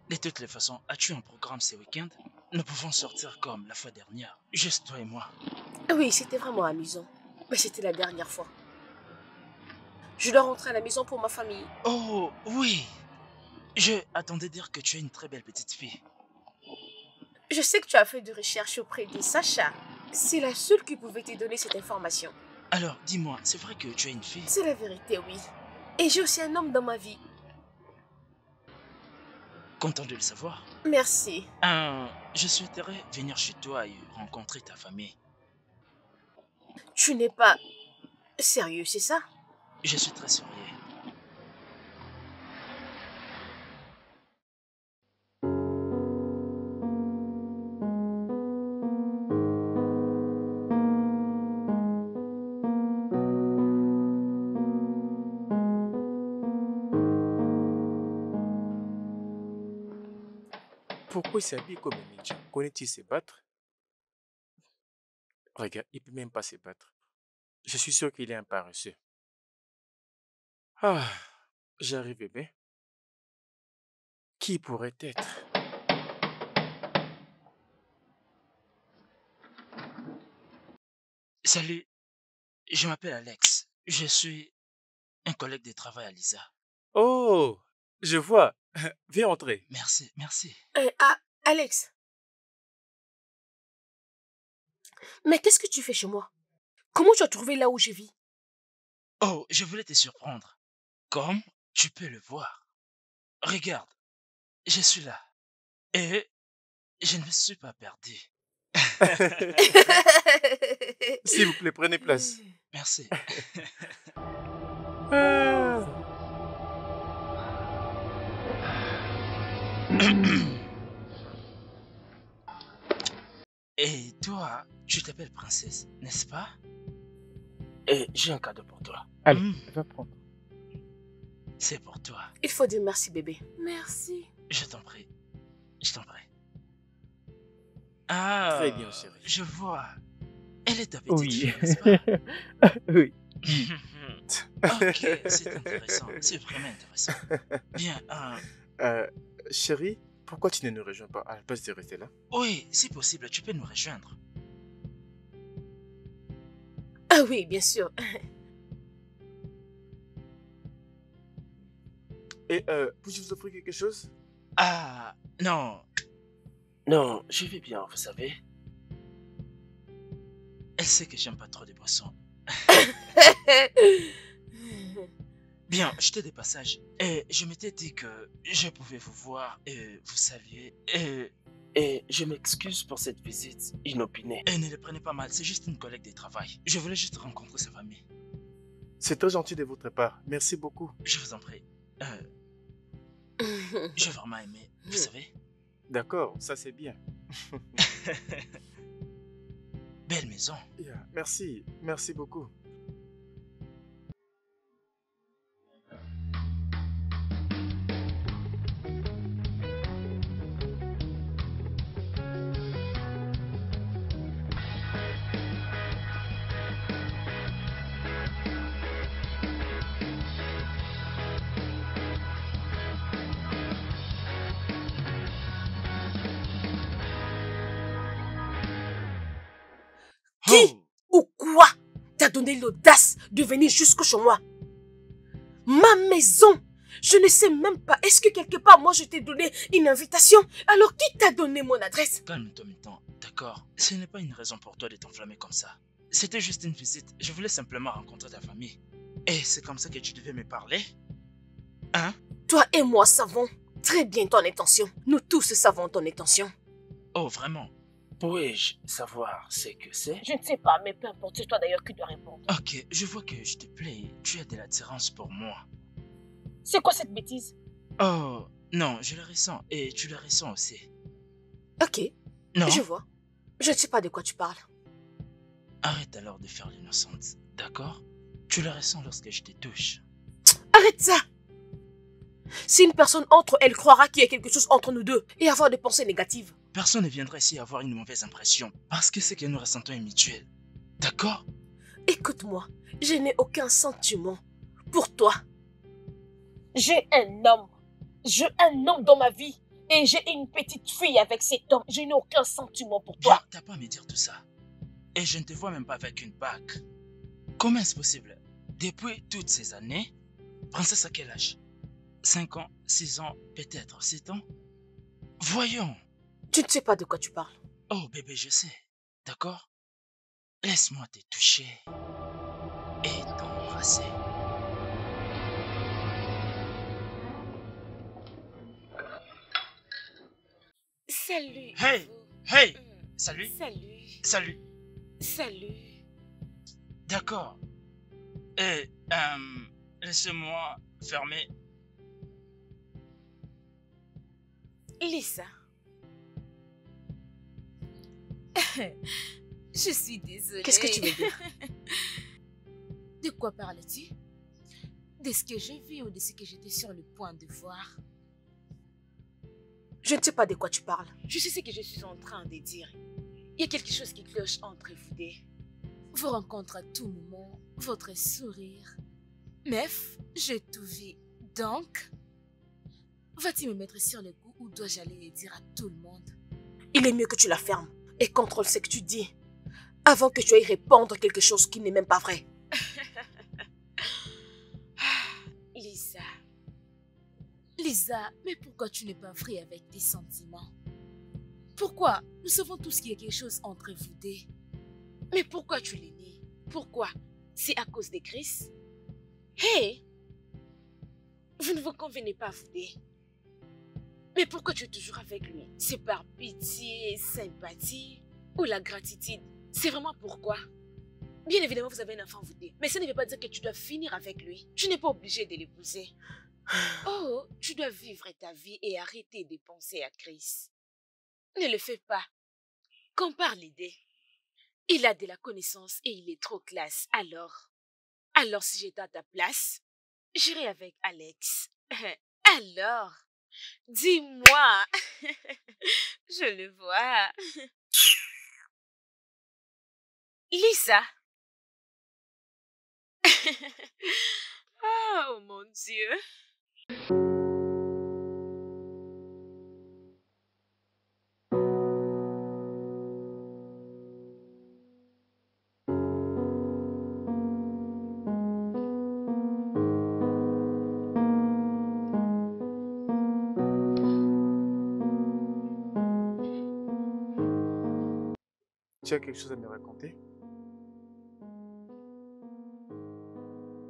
De toutes les façons, as-tu un programme ce week-end? Nous pouvons sortir comme la fois dernière. Juste toi et moi. Oui, c'était vraiment amusant. Mais c'était la dernière fois. Je dois rentrer à la maison pour ma famille. Oh, oui. Je attendais dire que tu es une très belle petite fille. Je sais que tu as fait de recherches auprès de Sacha. C'est la seule qui pouvait te donner cette information. Alors, dis-moi, c'est vrai que tu es une fille? C'est la vérité, oui. Et j'ai aussi un homme dans ma vie. Content de le savoir. Merci. Je souhaiterais venir chez toi et rencontrer ta famille. Tu n'es pas sérieux, c'est ça? Je suis très sérieux. Pourquoi il s'habille comme un ninja? Connaît-il se battre? Regarde, il peut même pas se battre. Je suis sûr qu'il est un paresseux. Ah, j'arrive bébé. Qui pourrait être? Salut, je m'appelle Alex. Je suis Un collègue de travail à Lisa. Oh, je vois. Viens entrer. Merci, merci. Alex. Mais qu'est-ce que tu fais chez moi? Comment tu as trouvé là où je vis? Oh, je voulais te surprendre. Comme tu peux le voir. Regarde, je suis là. Et je ne me suis pas perdu. S'il vous plaît, prenez place. Merci. Et toi, tu t'appelles princesse, n'est-ce pas? Et j'ai un cadeau pour toi. Allez, va prendre. C'est pour toi. Il faut dire merci, bébé. Merci. Je t'en prie. Je t'en prie. Ah, Très bien, chérie. je vois. Elle est ta petite Oui. fille, n'est-ce pas? Oui. Ok, c'est intéressant. C'est vraiment intéressant. Bien, Chérie, pourquoi tu ne nous rejoins pas à la place de rester là? oui, si possible, tu peux nous rejoindre. Ah oui, bien sûr. Et puis-je vous offrir quelque chose? Ah, non. Non, je vais bien, vous savez. Elle sait que j'aime pas trop les boissons. Bien, j'étais des passages. Et je m'étais dit que je pouvais vous voir et vous saluer. Et je m'excuse pour cette visite inopinée. Et ne le prenez pas mal, c'est juste une collègue de travail. Je voulais juste rencontrer sa famille. C'est très gentil de votre part. Merci beaucoup. Je vous en prie. J'ai vraiment aimé, vous savez. D'accord, ça c'est bien. Belle maison. Yeah, merci, merci beaucoup. Qui ou quoi t'a donné l'audace de venir jusque chez moi? Ma maison. Je ne sais même pas. Est-ce que quelque part, moi, je t'ai donné une invitation? Alors, qui t'a donné mon adresse? Calme-toi maintenant, d'accord? Ce n'est pas une raison pour toi de t'enflammer comme ça. C'était juste une visite. Je voulais simplement rencontrer ta famille. Et c'est comme ça que tu devais me parler? Hein? Toi et moi savons très bien ton intention. Nous tous savons ton intention. Oh, vraiment? Puis-je savoir ce que c'est? Je ne sais pas, mais peu importe, c'est toi d'ailleurs qui dois répondre. Ok, je vois que je te plais. Tu as de l'attirance pour moi. C'est quoi cette bêtise? Oh, non, je le ressens. Et tu le ressens aussi. Ok, Non? je vois. Je ne sais pas de quoi tu parles. Arrête alors de faire l'innocente, d'accord? Tu le ressens lorsque je te touche. Arrête ça! Si une personne entre, elle croira qu'il y a quelque chose entre nous deux et avoir des pensées négatives. Personne ne viendra ici avoir une mauvaise impression parce que ce que nous ressentons est mutuel. D'accord? Écoute-moi, je n'ai aucun sentiment pour toi. J'ai un homme. J'ai un homme dans ma vie. Et j'ai une petite fille avec cet homme. Je n'ai aucun sentiment pour toi. Bien, t'as pas à me dire tout ça. Et je ne te vois même pas avec une bague. Comment est-ce possible? Depuis toutes ces années, princesse à quel âge? 5 ans, 6 ans, peut-être 7 ans? Voyons. Tu ne sais pas de quoi tu parles. Oh bébé, je sais. D'accord? Laisse-moi te toucher et t'embrasser. Salut. Hey! vous. Hey! Salut! Salut. Salut! Salut. D'accord. Et, laissez-moi fermer. Lisa. Je suis désolée. Qu'est-ce que tu veux dire? De quoi parles-tu? De ce que j'ai vu ou de ce que j'étais sur le point de voir? Je ne sais pas de quoi tu parles. Je sais ce que je suis en train de dire. Il y a quelque chose qui cloche entre vous deux. Vos rencontres à tout moment, votre sourire. Meuf, j'ai tout vu. Donc, vas-tu me mettre sur le coup ou dois-je aller le dire à tout le monde? Il est mieux que tu la fermes et contrôle ce que tu dis avant que tu ailles répandre quelque chose qui n'est même pas vrai. Lisa. Lisa, mais pourquoi tu n'es pas vrai avec tes sentiments? Pourquoi? Nous savons tous qu'il y a quelque chose entre vous deux. Mais pourquoi tu les nies? Pourquoi? C'est à cause de Chris? Hey! Vous ne vous convenez pas, vous deux. Mais pourquoi tu es toujours avec lui? C'est par pitié, sympathie ou la gratitude? C'est vraiment pourquoi? Bien évidemment, vous avez un enfant, vous deux. Mais ça ne veut pas dire que tu dois finir avec lui. Tu n'es pas obligé de l'épouser. Oh, tu dois vivre ta vie et arrêter de penser à Chris. Ne le fais pas. Compare les deux. Il a de la connaissance et il est trop classe. Alors si j'étais à ta place, j'irais avec Alex. Alors, dis-moi. Je le vois. Lisa. Oh mon Dieu. Tu as quelque chose à me raconter?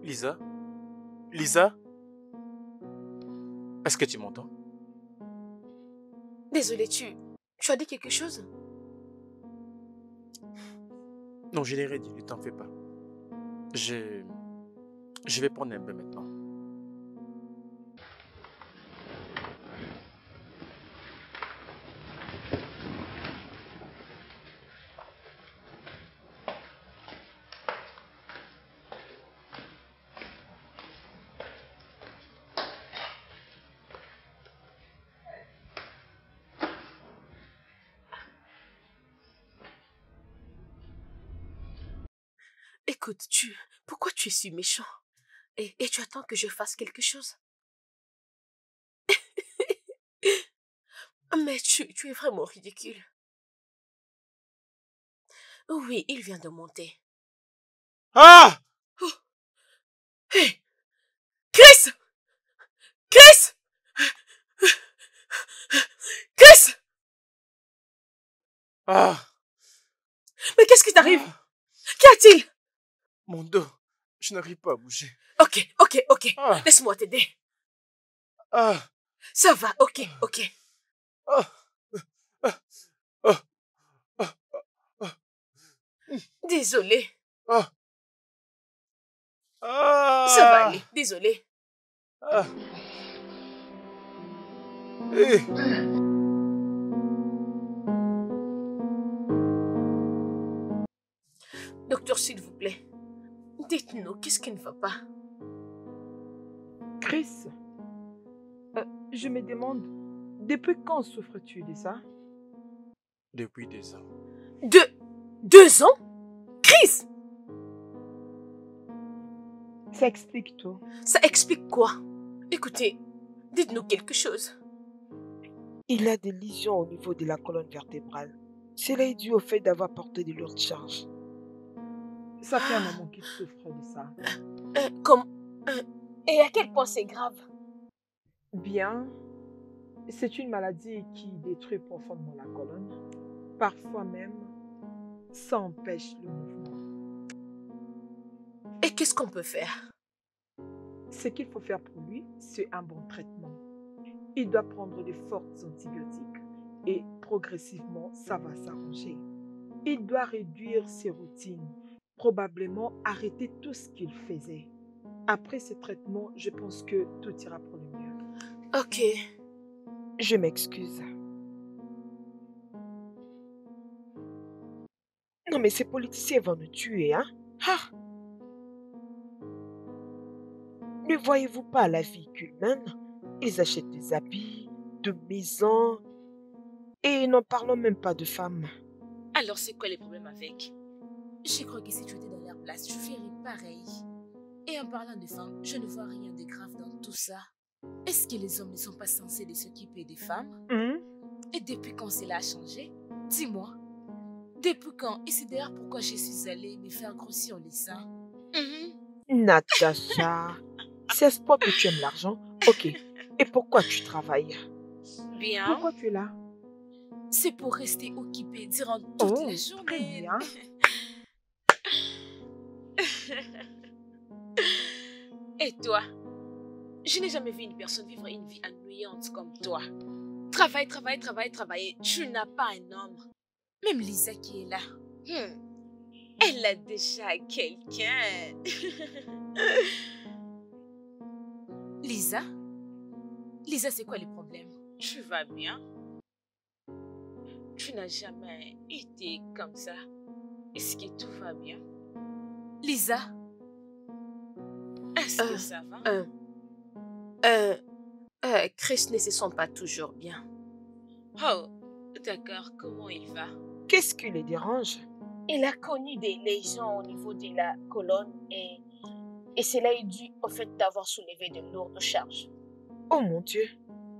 Lisa? Lisa? Est-ce que tu m'entends? Désolée, tu as dit quelque chose? Non, je n'ai rien dit, ne t'en fais pas. Je vais prendre un bain maintenant. Écoute, pourquoi tu es si méchant? Et tu attends que je fasse quelque chose? Mais tu es vraiment ridicule. Oui, il vient de monter. Ah! Oh. Hé! Chris! Chris! Chris! Ah! Mais qu'est-ce qui t'arrive? Ah. Qu'y a-t-il? Mon dos, je n'arrive pas à bouger. Ok. Ah. Laisse-moi t'aider. Ah! Ça va, ok. Ah! Ah! Ah! Ah! Ah! Désolée. Ah! Ah! Ça va aller, désolée. Ah! Hey. Docteur, s'il vous plaît, dites-nous, qu'est-ce qui ne va pas? Chris, je me demande, depuis quand souffres-tu de ça? Depuis 2 ans. 2 ans? Chris! Ça explique tout. Ça explique quoi? Écoutez, dites-nous quelque chose. Il a des lésions au niveau de la colonne vertébrale. Cela est dû au fait d'avoir porté de lourdes charges. Ça fait un moment qu'il souffre de ça. Et à quel point c'est grave? Bien, c'est une maladie qui détruit profondément la colonne. Parfois même, ça empêche le mouvement. Et qu'est-ce qu'on peut faire? Ce qu'il faut faire pour lui, c'est un bon traitement. Il doit prendre de fortes antibiotiques et progressivement, ça va s'arranger. Il doit réduire ses routines, probablement arrêter tout ce qu'il faisait. Après ce traitement, je pense que tout ira pour le mieux. Ok. Je m'excuse. Non mais ces politiciens vont nous tuer, hein? Ah! Ne voyez-vous pas la vie qu'ils mènent? Ils achètent des habits, de maisons, et n'en parlons même pas de femmes. Alors c'est quoi les problèmes avec? Je crois que si tu étais dans leur place, tu ferais pareil. Et en parlant de femmes, je ne vois rien de grave dans tout ça. Est-ce que les hommes ne sont pas censés de s'occuper des femmes? Et depuis quand cela a changé? Dis-moi. Depuis quand? Et c'est d'ailleurs pourquoi je suis allée me faire grossir les seins. Natacha, C'est à ce point que tu aimes l'argent? Ok. Et pourquoi tu travailles? Bien. Pourquoi tu es là? C'est pour rester occupée durant toute la journée. Très bien. Et toi? Je n'ai jamais vu une personne vivre une vie ennuyante comme toi. Travaille, travaille, travaille, travaille. Tu n'as pas un homme. Même Lisa qui est là. Elle a déjà quelqu'un. Lisa? Lisa, c'est quoi les problèmes? Tu vas bien? Tu n'as jamais été comme ça. Est-ce que tout va bien? Lisa? Est-ce que ça va? Chris ne se sent pas toujours bien. Oh, d'accord. Comment il va? Qu'est-ce qui les dérange? Il a connu des lésions au niveau de la colonne et cela est dû au fait d'avoir soulevé de lourdes charges. Oh mon Dieu,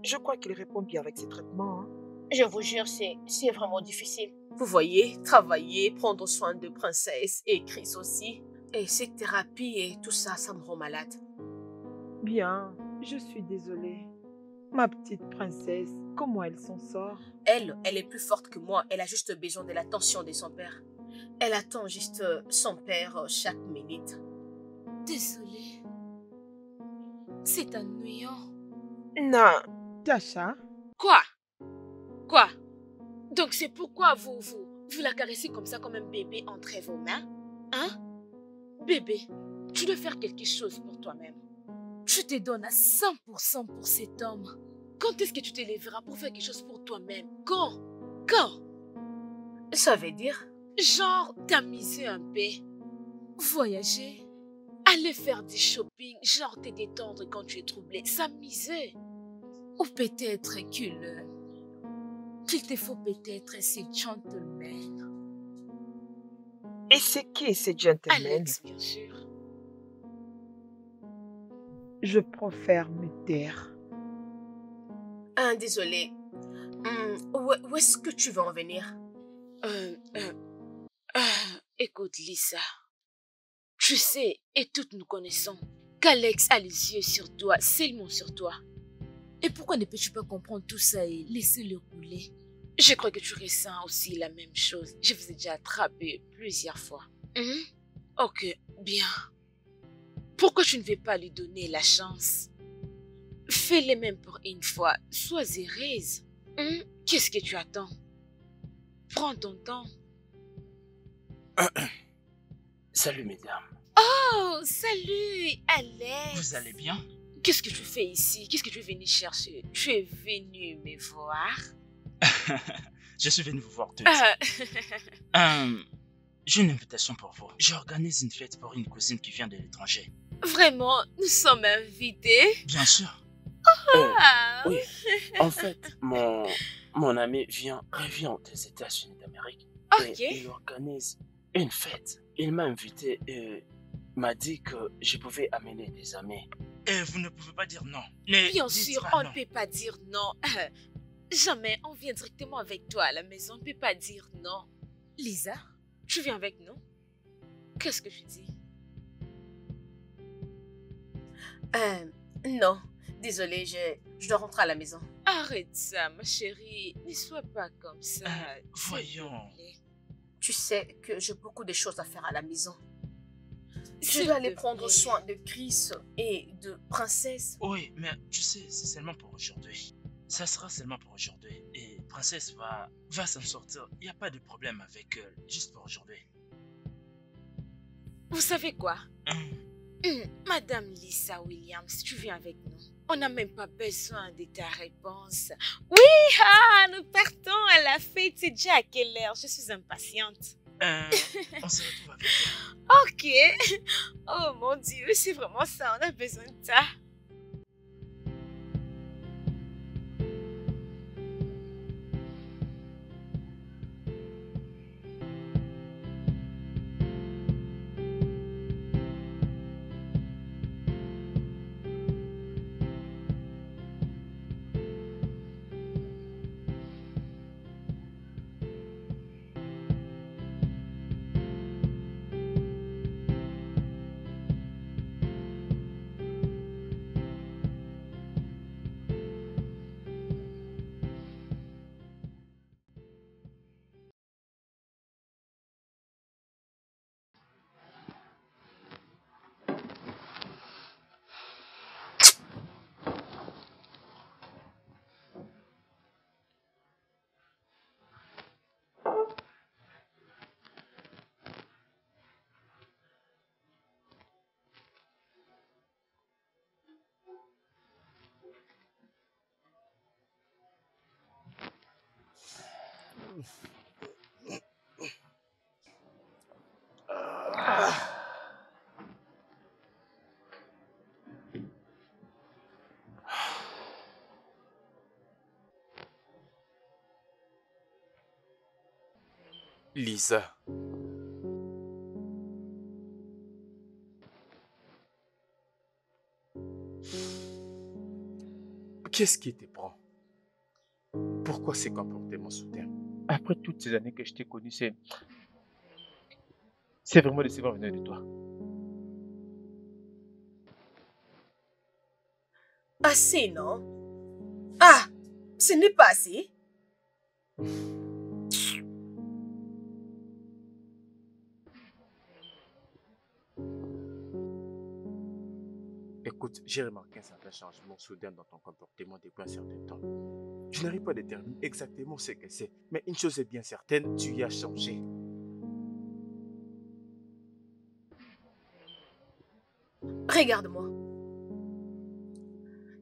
je crois qu'il répond bien avec ses traitements. Hein. Je vous jure, c'est vraiment difficile. Vous voyez, travailler, prendre soin de Princesse et Chris aussi. Et ces thérapies et tout ça, ça me rend malade. Bien, je suis désolée. Ma petite princesse, comment elle s'en sort? Elle est plus forte que moi. Elle a juste besoin de l'attention de son père. Elle attend juste son père chaque minute. Désolée. C'est ennuyant. Non. Tasha? Quoi? Quoi? Donc c'est pourquoi vous la caressez comme ça comme un bébé entre vos mains? Hein? Bébé, tu dois faire quelque chose pour toi-même. Tu te donnes à 100% pour cet homme. Quand est-ce que tu te lèveras pour faire quelque chose pour toi-même? Quand? Ça veut dire? Genre t'amuser un peu. Voyager. Aller faire du shopping. Genre te détendre quand tu es troublé. S'amuser. Ou peut-être qu'il te faut peut-être ces gentlemen. Et c'est qui ces gentlemen? Alex, bien sûr. Je préfère me taire. Désolé. Où est-ce que tu veux en venir? Écoute, Lisa. Tu sais, et toutes nous connaissons, qu'Alex a les yeux sur toi, seulement sur toi. Et pourquoi ne peux-tu pas comprendre tout ça et laisser le rouler? Je crois que tu ressens aussi la même chose. Je vous ai déjà attrapé plusieurs fois. Ok, bien. Pourquoi tu ne veux pas lui donner la chance? Fais-le même pour une fois. Sois heureuse. Qu'est-ce que tu attends? Prends ton temps. Salut, mesdames. Oh, salut, Alex. Vous allez bien? Qu'est-ce que tu fais ici? Qu'est-ce que tu es venu chercher? Tu es venu me voir? Je suis venu vous voir toutes. J'ai une invitation pour vous. J'organise une fête pour une cousine qui vient de l'étranger. Vraiment, nous sommes invités? Bien sûr. Oui, en fait, mon ami revient des États-Unis d'Amérique. Ok. Et il organise une fête. Il m'a invité et m'a dit que je pouvais amener des amis. Et vous ne pouvez pas dire non. Bien sûr, on ne peut pas dire non. Jamais, on vient directement avec toi à la maison. On ne peut pas dire non. Lisa, tu viens avec nous? Qu'est-ce que tu dis? Non. Désolée, je dois rentrer à la maison. Arrête ça, ma chérie. Ne sois pas comme ça. Voyons. Tu sais que j'ai beaucoup de choses à faire à la maison. Je S'il dois aller te prendre plaît. soin de Chris et de Princesse. Oui, mais tu sais, c'est seulement pour aujourd'hui. Ça sera seulement pour aujourd'hui. Et Princesse va s'en sortir. Il n'y a pas de problème avec elle. Juste pour aujourd'hui. Vous savez quoi? Madame Lisa Williams, tu viens avec nous. On n'a même pas besoin de ta réponse. Oui, nous partons à la fête. C'est déjà à quelle heure? Je suis impatiente. On se retrouve avec elle. Ok. Oh mon Dieu, c'est vraiment ça. On a besoin de ça. Lisa. Qu'est-ce qui te prend? Pourquoi ces comportements soudains? Après toutes ces années que je t'ai connu, c'est vraiment décevant venir de toi. Assez, non? Ah, ce n'est pas assez. Écoute, j'ai remarqué un certain changement soudain dans ton comportement depuis un certain temps. Je n'arrive pas à déterminer exactement ce que c'est, mais une chose est bien certaine, tu y as changé. Regarde-moi.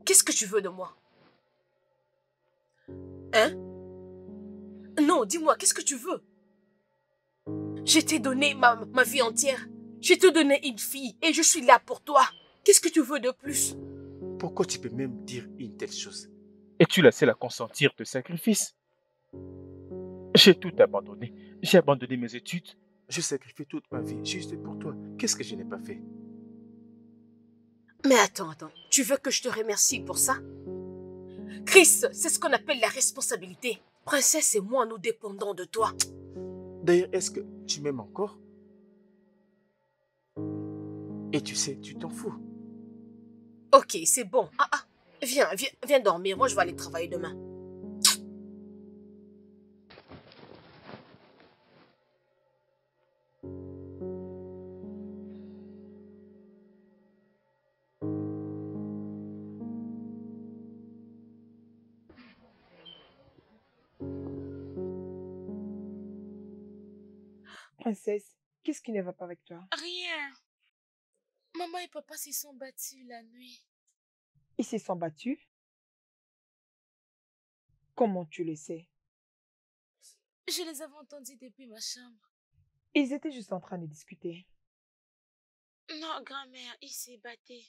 Qu'est-ce que tu veux de moi? Hein? Non, dis-moi, qu'est-ce que tu veux? Je t'ai donné ma vie entière. Je t'ai donné une fille et je suis là pour toi. Qu'est-ce que tu veux de plus? Pourquoi tu peux même dire une telle chose? Es-tu la seule à consentir de sacrifice? J'ai tout abandonné. J'ai abandonné mes études. J'ai sacrifié toute ma vie juste pour toi. Qu'est-ce que je n'ai pas fait? Mais attends. Tu veux que je te remercie pour ça? Chris, c'est ce qu'on appelle la responsabilité. Princesse et moi, nous dépendons de toi. D'ailleurs, est-ce que tu m'aimes encore? Et tu sais, tu t'en fous. Ok, c'est bon. Viens dormir. Moi, je vais aller travailler demain. Princesse, qu'est-ce qui ne va pas avec toi? Rien. Maman et papa se sont battus la nuit. Ils se sont battus? Comment tu le sais? Je les avais entendus depuis ma chambre. Ils étaient juste en train de discuter. Non, grand-mère, ils se battaient.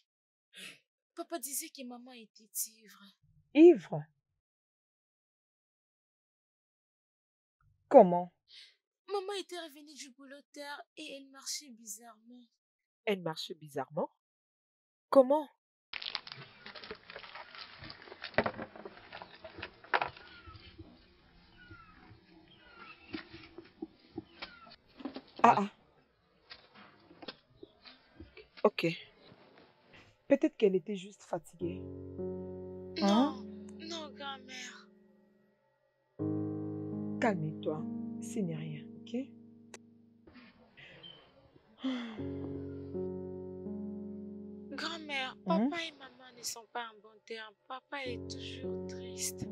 Papa disait que maman était ivre. Ivre? Comment? Maman était revenue du boulot tard et elle marchait bizarrement. Elle marchait bizarrement? Comment? Ah. Ok. Peut-être qu'elle était juste fatiguée. Non, non, grand-mère. Calme-toi, ce n'est rien, ok? Grand-mère, papa et maman ne sont pas en bon terme. Papa est toujours triste.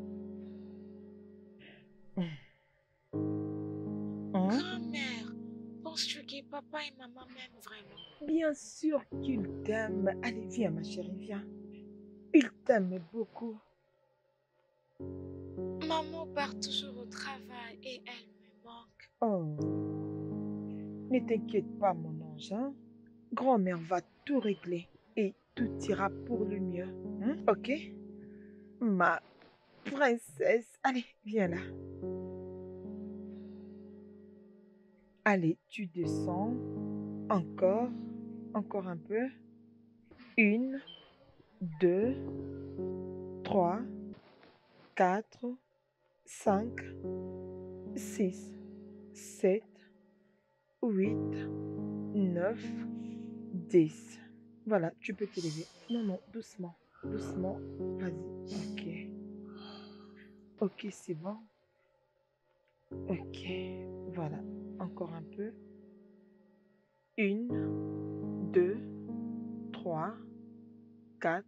Grand-mère, penses-tu que papa et maman m'aiment vraiment? Bien sûr qu'il t'aime. Allez, viens ma chérie, viens. Il t'aime beaucoup. Maman part toujours au travail et elle me manque. Oh, ne t'inquiète pas mon ange, hein? Grand-mère va tout régler et tout ira pour le mieux, hein? Ok? Ma princesse, allez, viens là. Allez, tu descends. Encore un peu. 1, 2, 3, 4, 5, 6, 7, 8, 9, 10. Voilà, tu peux te lever. Non, doucement. Doucement. Vas-y. Ok, c'est bon. Ok, voilà. Encore un peu. 1, 2, 3, 4,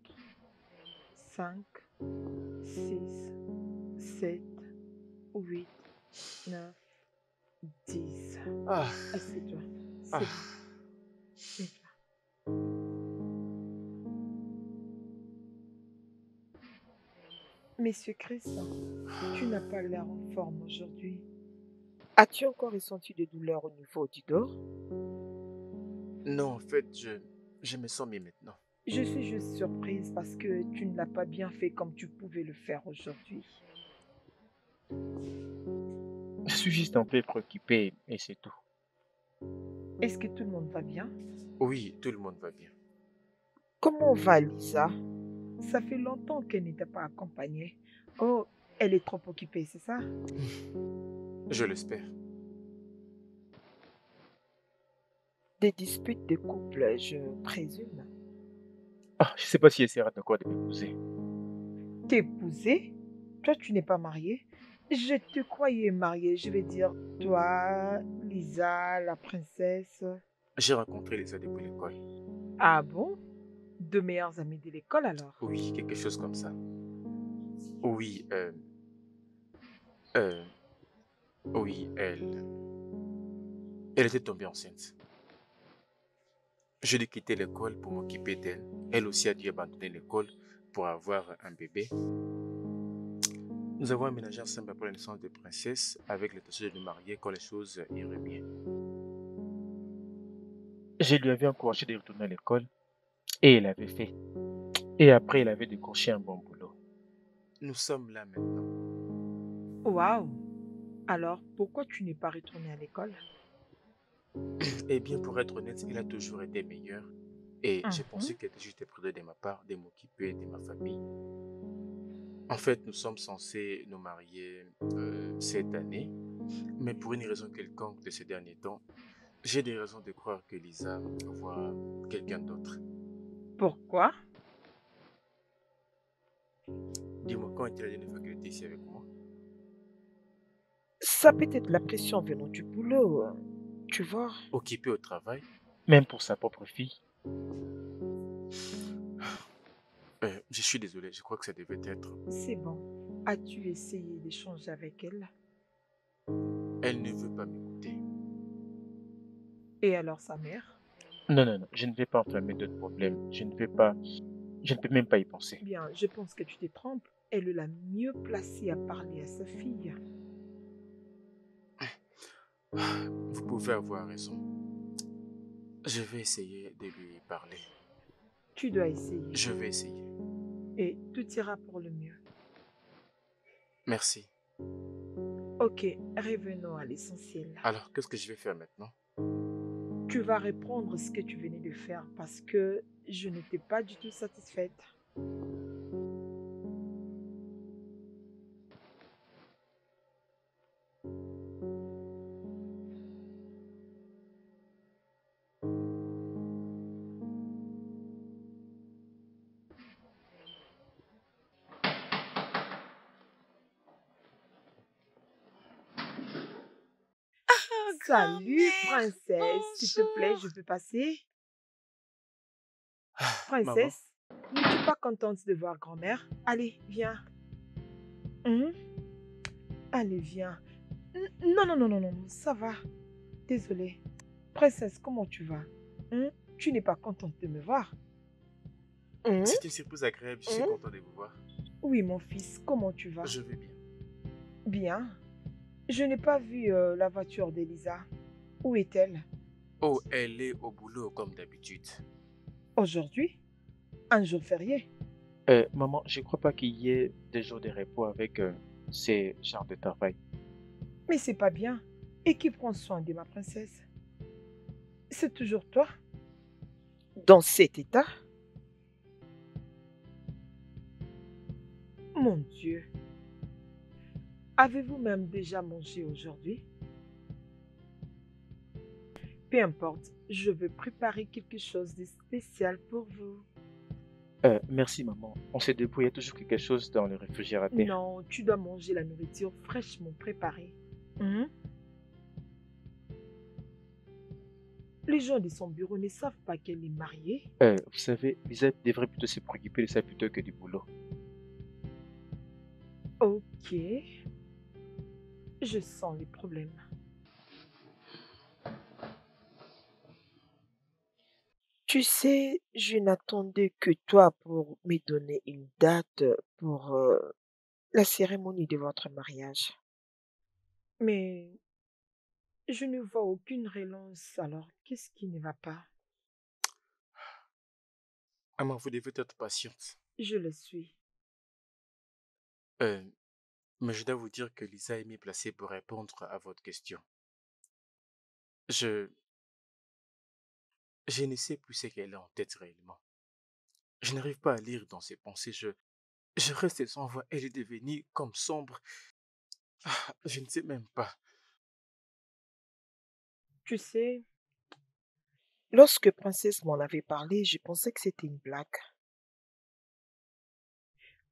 5, 6, 7, 8, 9, 10. Assieds-toi. C'est bon. Mets-toi. Monsieur Chris, tu n'as pas l'air en forme aujourd'hui. As-tu encore ressenti des douleurs au niveau du dos? Non, en fait, je me sens mieux maintenant. Je suis juste surprise parce que tu ne l'as pas bien fait comme tu pouvais le faire aujourd'hui. Je suis juste un peu préoccupé et c'est tout. Est-ce que tout le monde va bien? Oui, tout le monde va bien. Comment va Lisa? Ça fait longtemps qu'elle ne t'a pas accompagnée. Oh, elle est trop occupée, c'est ça? Je l'espère. Des disputes de couple, je présume. Ah, je sais pas si elle sera d'accord de m'épouser. T'épouser? Toi, tu n'es pas marié? Je te croyais marié, je vais dire toi, Lisa, la princesse. J'ai rencontré Lisa depuis l'école. Ah bon? Deux meilleurs amis de l'école alors? Oui, quelque chose comme ça. Oui, euh, oui, elle était tombée enceinte. Je dû quitter l'école pour m'occuper d'elle. Elle aussi a dû abandonner l'école pour avoir un bébé. Nous avons aménagé ensemble après la naissance de princesse avec l'intention de nous marier quand les choses iraient bien. Je lui avais encouragé de retourner à l'école et elle avait fait. Et après, elle avait décroché un bon boulot. Nous sommes là maintenant. Waouh! Alors, pourquoi tu n'es pas retourné à l'école? Eh bien, pour être honnête, il a toujours été meilleur. Et j'ai pensé Mhm. qu'il était juste prudent de ma part de m'occuper de ma famille. En fait, nous sommes censés nous marier cette année. Mais pour une raison quelconque de ces derniers temps, j'ai des raisons de croire que Lisa voit quelqu'un d'autre. Pourquoi? Dis-moi, quand est-elle la dernière fois qu'elle était ici avec moi? Ça peut être la pression venant du boulot, tu vois. Occupée au travail, même pour sa propre fille. Je suis désolé, je crois que ça devait être... C'est bon. As-tu essayé d'échanger avec elle? Elle ne veut pas m'écouter. Et alors sa mère? Non, non, non, je ne vais pas enflammer d'autres problèmes. Je ne peux même pas y penser. Bien, je pense que tu te trompes. Elle est la mieux placée à parler à sa fille. Vous pouvez avoir raison. Je vais essayer de lui parler. Tu dois essayer. Je vais essayer. Et tout ira pour le mieux. Merci. Ok, revenons à l'essentiel. Alors, qu'est-ce que je vais faire maintenant? Tu vas répondre ce que tu venais de faire parce que je n'étais pas du tout satisfaite. Salut, princesse. S'il te plaît, je peux passer? Maman, Princesse, n'es-tu pas contente de voir grand-mère? Allez, viens. Hum? Allez, viens. Non, non, non, non, non, ça va. Désolée. Princesse, comment tu vas? Tu n'es pas contente de me voir? c'est une surprise agréable. Je suis content de vous voir. Oui, mon fils, comment tu vas? Je vais bien. Bien. Je n'ai pas vu la voiture d'Elisa. Où est-elle? Oh, elle est au boulot comme d'habitude. Aujourd'hui? Un jour férié? Maman, je crois pas qu'il y ait des jours de repos avec ces genres de travail. Mais c'est pas bien. Et qui prend soin de ma princesse? C'est toujours toi? Dans cet état, Mon Dieu. Avez-vous même déjà mangé aujourd'hui? Peu importe, je veux préparer quelque chose de spécial pour vous. Merci, maman. On s'est débrouillé toujours quelque chose dans le réfrigérateur. Non, tu dois manger la nourriture fraîchement préparée. Les gens de son bureau ne savent pas qu'elle est mariée. Vous savez, Lisa devrait plutôt se préoccuper de ça plutôt que du boulot. Ok. Je sens les problèmes. tu sais, je n'attendais que toi pour me donner une date pour la cérémonie de votre mariage. Mais je ne vois aucune relance, alors qu'est-ce qui ne va pas? Maman, vous devez être patiente. Je le suis. Euh, Mais je dois vous dire que Lisa est mieux placée pour répondre à votre question. Je ne sais plus ce qu'elle a en tête réellement. Je n'arrive pas à lire dans ses pensées. Je reste sans voix. Elle est devenue comme sombre. Ah, je ne sais même pas. Tu sais, lorsque Princesse m'en avait parlé, je pensais que c'était une blague.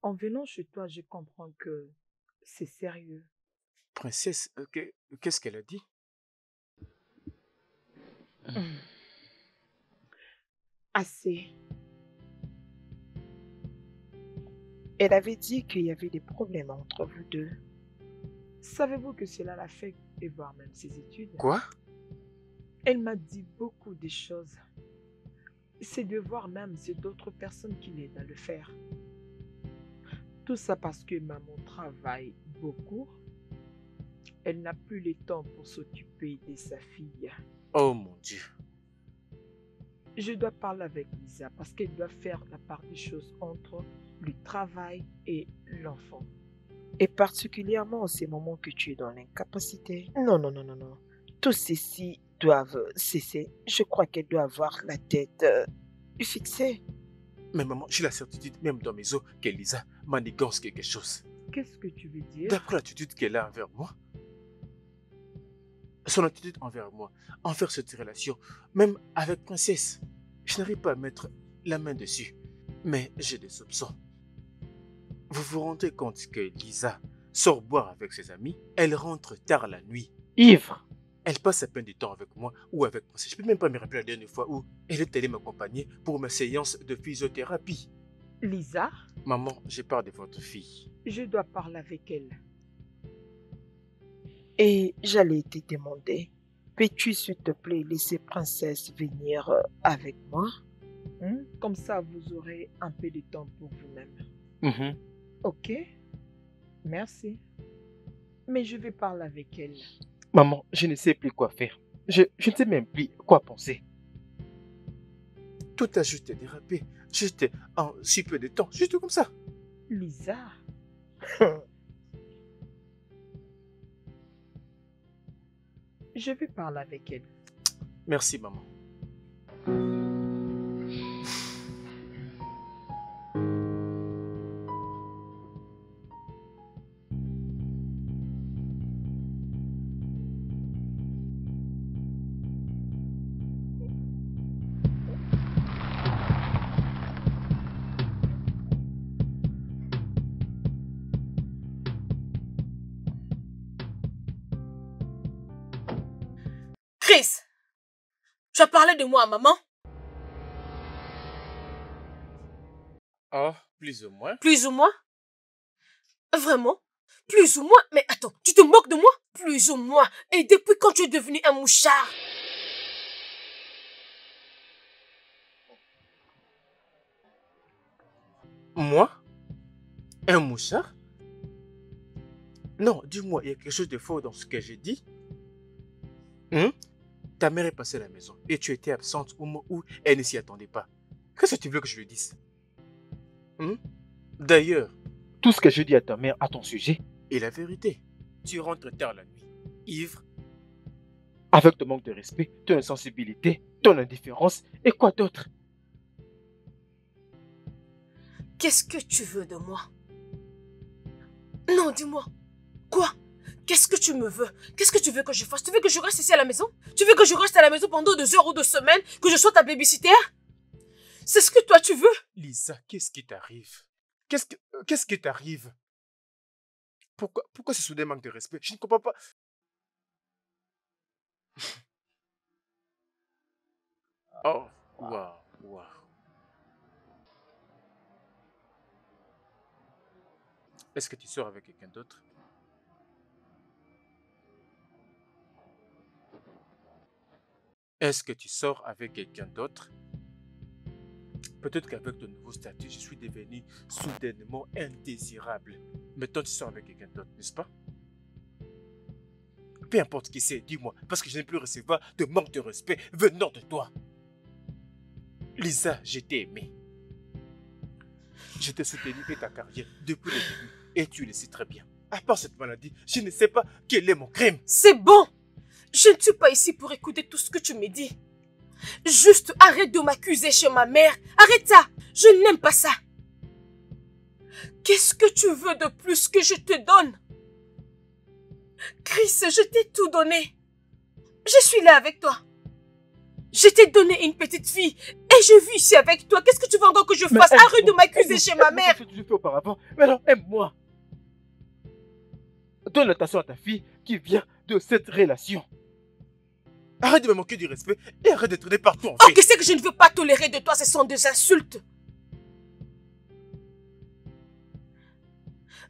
En venant chez toi, je comprends que c'est sérieux. Princesse, qu'est-ce qu'elle a dit? Assez. Elle avait dit qu'il y avait des problèmes entre vous deux. Savez-vous que cela l'affecte et voire même ses études? Quoi? Elle m'a dit beaucoup de choses. Ses devoirs même, c'est d'autres personnes qui l'aident à le faire. Tout ça parce que maman travaille beaucoup. Elle n'a plus le temps pour s'occuper de sa fille. Oh mon Dieu. Je dois parler avec Lisa parce qu'elle doit faire la part des choses entre le travail et l'enfant. Et particulièrement en ces moments que tu es dans l'incapacité. Non. Tous ceci doivent cesser. Je crois qu'elle doit avoir la tête fixée. Mais maman, j'ai la certitude, même dans mes os, qu'Elisa manigance quelque chose. Qu'est-ce que tu veux dire? D'après l'attitude qu'elle a envers moi, son attitude envers moi, envers cette relation, même avec Princesse, je n'arrive pas à mettre la main dessus. Mais j'ai des soupçons. Vous vous rendez compte que Lisa sort boire avec ses amis, elle rentre tard la nuit, ivre. Elle passe à peine du temps avec moi ou avec Princesse. Je ne peux même pas me rappeler la dernière fois où elle est allée m'accompagner pour ma séance de physiothérapie. Lisa? Maman, j'ai peur de votre fille. Je dois parler avec elle. Et j'allais te demander, peux-tu s'il te plaît laisser Princesse venir avec moi? Comme ça, vous aurez un peu de temps pour vous-même. Ok, merci. Mais je vais parler avec elle. Maman, je ne sais plus quoi faire. Je ne sais même plus quoi penser. Tout a juste dérapé. Juste en si peu de temps. Juste comme ça. Lisa. Je vais parler avec elle. Merci, maman. Chris, tu as parlé de moi à maman? Oh, plus ou moins. Plus ou moins? Vraiment? Plus ou moins? Mais attends, tu te moques de moi? Plus ou moins? Et depuis quand tu es devenu un mouchard? Moi? Un mouchard? Non, dis-moi, il y a quelque chose de faux dans ce que j'ai dit? Ta mère est passée à la maison et tu étais absente au moment où elle ne s'y attendait pas. Qu'est-ce que tu veux que je lui dise? D'ailleurs, tout ce que je dis à ta mère à ton sujet est la vérité. Tu rentres tard la nuit, ivre, avec ton manque de respect, ton insensibilité, ton indifférence et quoi d'autre? Qu'est-ce que tu veux de moi? Non, dis-moi. Quoi? Qu'est-ce que tu me veux? Qu'est-ce que tu veux que je fasse? Tu veux que je reste ici à la maison? Tu veux que je reste à la maison pendant 2 heures ou 2 semaines? Que je sois ta babysitter? C'est ce que toi tu veux? Lisa, qu'est-ce qui t'arrive? Qu'est-ce qui t'arrive? Pourquoi ce soudain manque de respect? Je ne comprends pas. Oh, waouh. Est-ce que tu sors avec quelqu'un d'autre? Est-ce que tu sors avec quelqu'un d'autre? Peut-être qu'avec ton nouveau statut, je suis devenu soudainement indésirable. Maintenant, tu sors avec quelqu'un d'autre, n'est-ce pas? Peu importe qui c'est, dis-moi, parce que je n'ai plus recevoir de manque de respect venant de toi. Lisa, je t'ai aimé. Je t'ai soutenu et ta carrière depuis le début, et tu le sais très bien. À part cette maladie, je ne sais pas quel est mon crime. C'est bon. Je ne suis pas ici pour écouter tout ce que tu me dis. Juste arrête de m'accuser chez ma mère. Arrête ça. Je n'aime pas ça. Qu'est-ce que tu veux de plus que je te donne? Chris, je t'ai tout donné. Je suis là avec toi. Je t'ai donné une petite fille et je vis ici avec toi. Qu'est-ce que tu veux encore que je fasse? Arrête de m'accuser chez ma mère. C'est ce que tu fais auparavant. Mais alors, aime-moi. Donne l'attention à ta fille qui vient de cette relation. Arrête de me manquer du respect et arrête de traîner partout en fait. Oh, qu'est-ce que je ne veux pas tolérer de toi? Ce sont des insultes.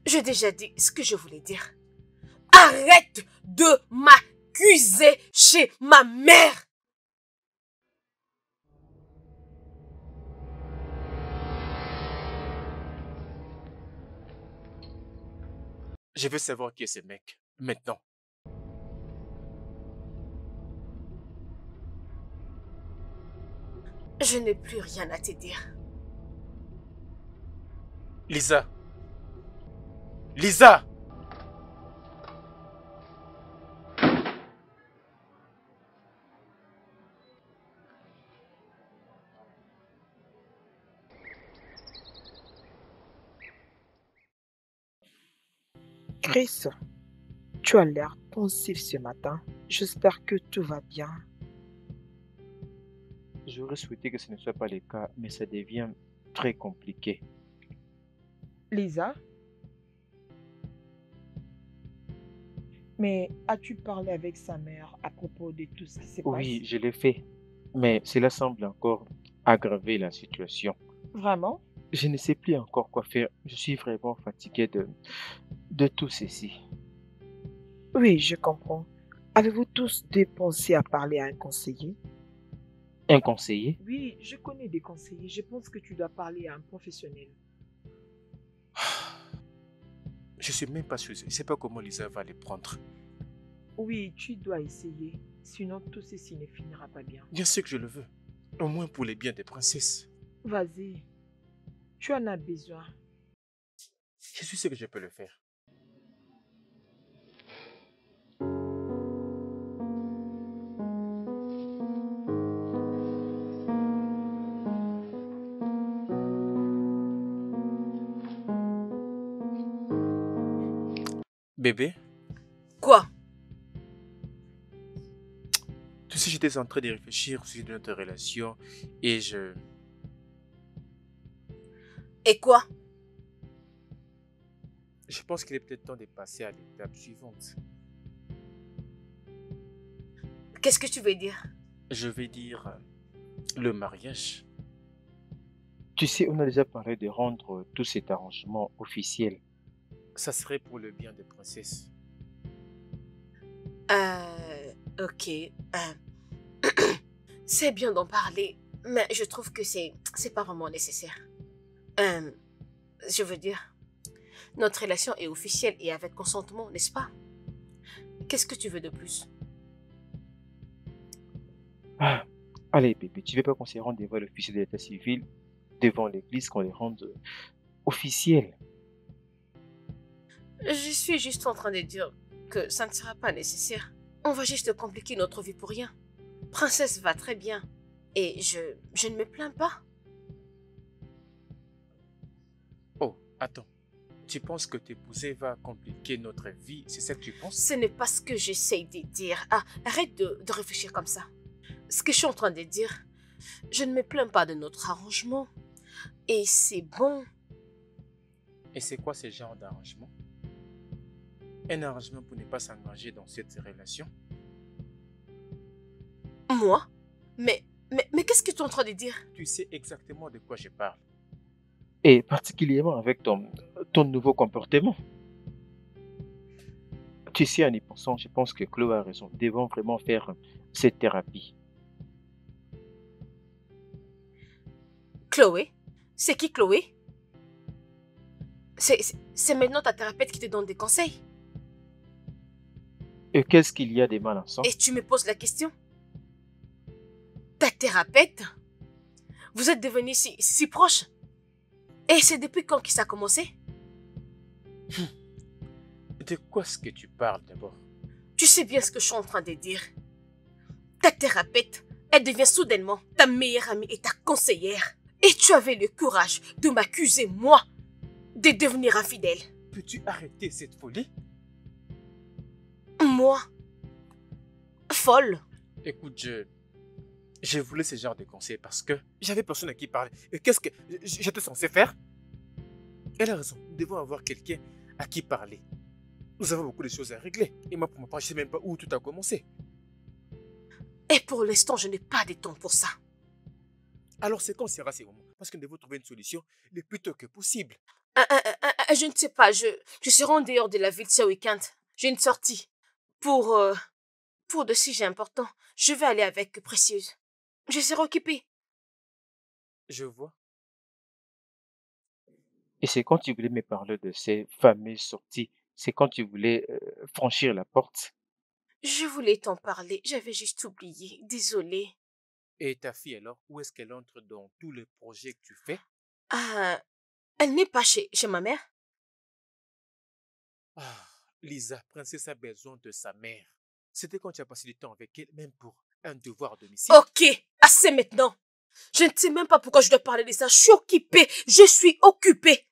J'ai déjà dit ce que je voulais dire. Arrête de m'accuser chez ma mère. Je veux savoir qui est ce mec, maintenant. Je n'ai plus rien à te dire. Lisa. Lisa! Chris, tu as l'air pensif ce matin. J'espère que tout va bien. J'aurais souhaité que ce ne soit pas le cas, mais ça devient très compliqué. Lisa? Mais as-tu parlé avec sa mère à propos de tout ce qui s'est passé? Oui, je l'ai fait. Mais cela semble encore aggraver la situation. Vraiment? Je ne sais plus encore quoi faire. Je suis vraiment fatigué de tout ceci. Oui, je comprends. Avez-vous tous dépensé à parler à un conseiller? Un conseiller? Oui, je connais des conseillers. Je pense que tu dois parler à un professionnel. Je suis même pas sûr. Je ne sais pas comment Lisa va les prendre. Oui, tu dois essayer. Sinon, tout ceci ne finira pas bien. Bien sûr que je le veux. Au moins pour les biens des princesses. Vas-y. Tu en as besoin. Je suis sûr que je peux le faire. Bébé? Quoi? Tu sais, j'étais en train de réfléchir au sujet de notre relation et je... Et quoi? Je pense qu'il est peut-être temps de passer à l'étape suivante. Qu'est-ce que tu veux dire? Je vais dire le mariage. Tu sais, on a déjà parlé de rendre tout cet arrangement officiel. Ça serait pour le bien des princesses. Ok. C'est bien d'en parler, mais je trouve que c'est pas vraiment nécessaire. Je veux dire, notre relation est officielle et avec consentement, n'est-ce pas? Qu'est-ce que tu veux de plus? Ah, allez, bébé, tu veux pas qu'on se rende devant l'officier de l'état civil, devant l'église, qu'on les rende officiels? Je suis juste en train de dire que ça ne sera pas nécessaire. On va juste compliquer notre vie pour rien. Princesse va très bien. Et je ne me plains pas. Oh, attends. Tu penses que t'épouser va compliquer notre vie? C'est ça que tu penses? Ce n'est pas ce que j'essaye de dire. Ah, arrête de réfléchir comme ça. Ce que je suis en train de dire, je ne me plains pas de notre arrangement. Et c'est bon. Et c'est quoi ce genre d'arrangement? Un arrangement pour ne pas s'engager dans cette relation? Moi? Mais qu'est-ce que tu es en train de dire? Tu sais exactement de quoi je parle. Et particulièrement avec ton nouveau comportement. Tu sais, en y pensant, je pense que Chloé a raison. Nous devons vraiment faire cette thérapie. Chloé? C'est qui Chloé? C'est maintenant ta thérapeute qui te donne des conseils. Et qu'est-ce qu'il y a de mal ensemble? Et tu me poses la question? Ta thérapeute? Vous êtes devenus si proches? Et c'est depuis quand que ça a commencé? De quoi est-ce que tu parles d'abord? Tu sais bien ce que je suis en train de dire. Ta thérapeute, elle devient soudainement ta meilleure amie et ta conseillère. Et tu avais le courage de m'accuser, moi, de devenir infidèle. Peux-tu arrêter cette folie? Moi? Folle? Écoute, je voulais ce genre de conseils parce que j'avais personne à qui parler. Et qu'est-ce que j'étais censé faire? Elle a raison, nous devons avoir quelqu'un à qui parler. Nous avons beaucoup de choses à régler. Et moi, pour ma part, je ne sais même pas où tout a commencé. Et pour l'instant, je n'ai pas de temps pour ça. Alors, c'est quand sera ces moments? Parce que nous devons trouver une solution le plus tôt que possible. Je ne sais pas, je serai en dehors de la ville ce week-end. J'ai une sortie pour de sujets importants. Je vais aller avec Précieuse. Je serai occupée. Je vois. Et c'est quand tu voulais me parler de ces fameuses sorties, c'est quand tu voulais franchir la porte. Je voulais t'en parler, j'avais juste oublié. Désolée. Et ta fille alors, où est-ce qu'elle entre dans tous les projets que tu fais? Ah, elle n'est pas chez ma mère? Ah, Lisa, Princesse a besoin de sa mère. C'était quand tu as passé du temps avec elle, même pour un devoir à domicile. Ok, assez maintenant. Je ne sais même pas pourquoi je dois parler de ça. Je suis occupée. Je suis occupée.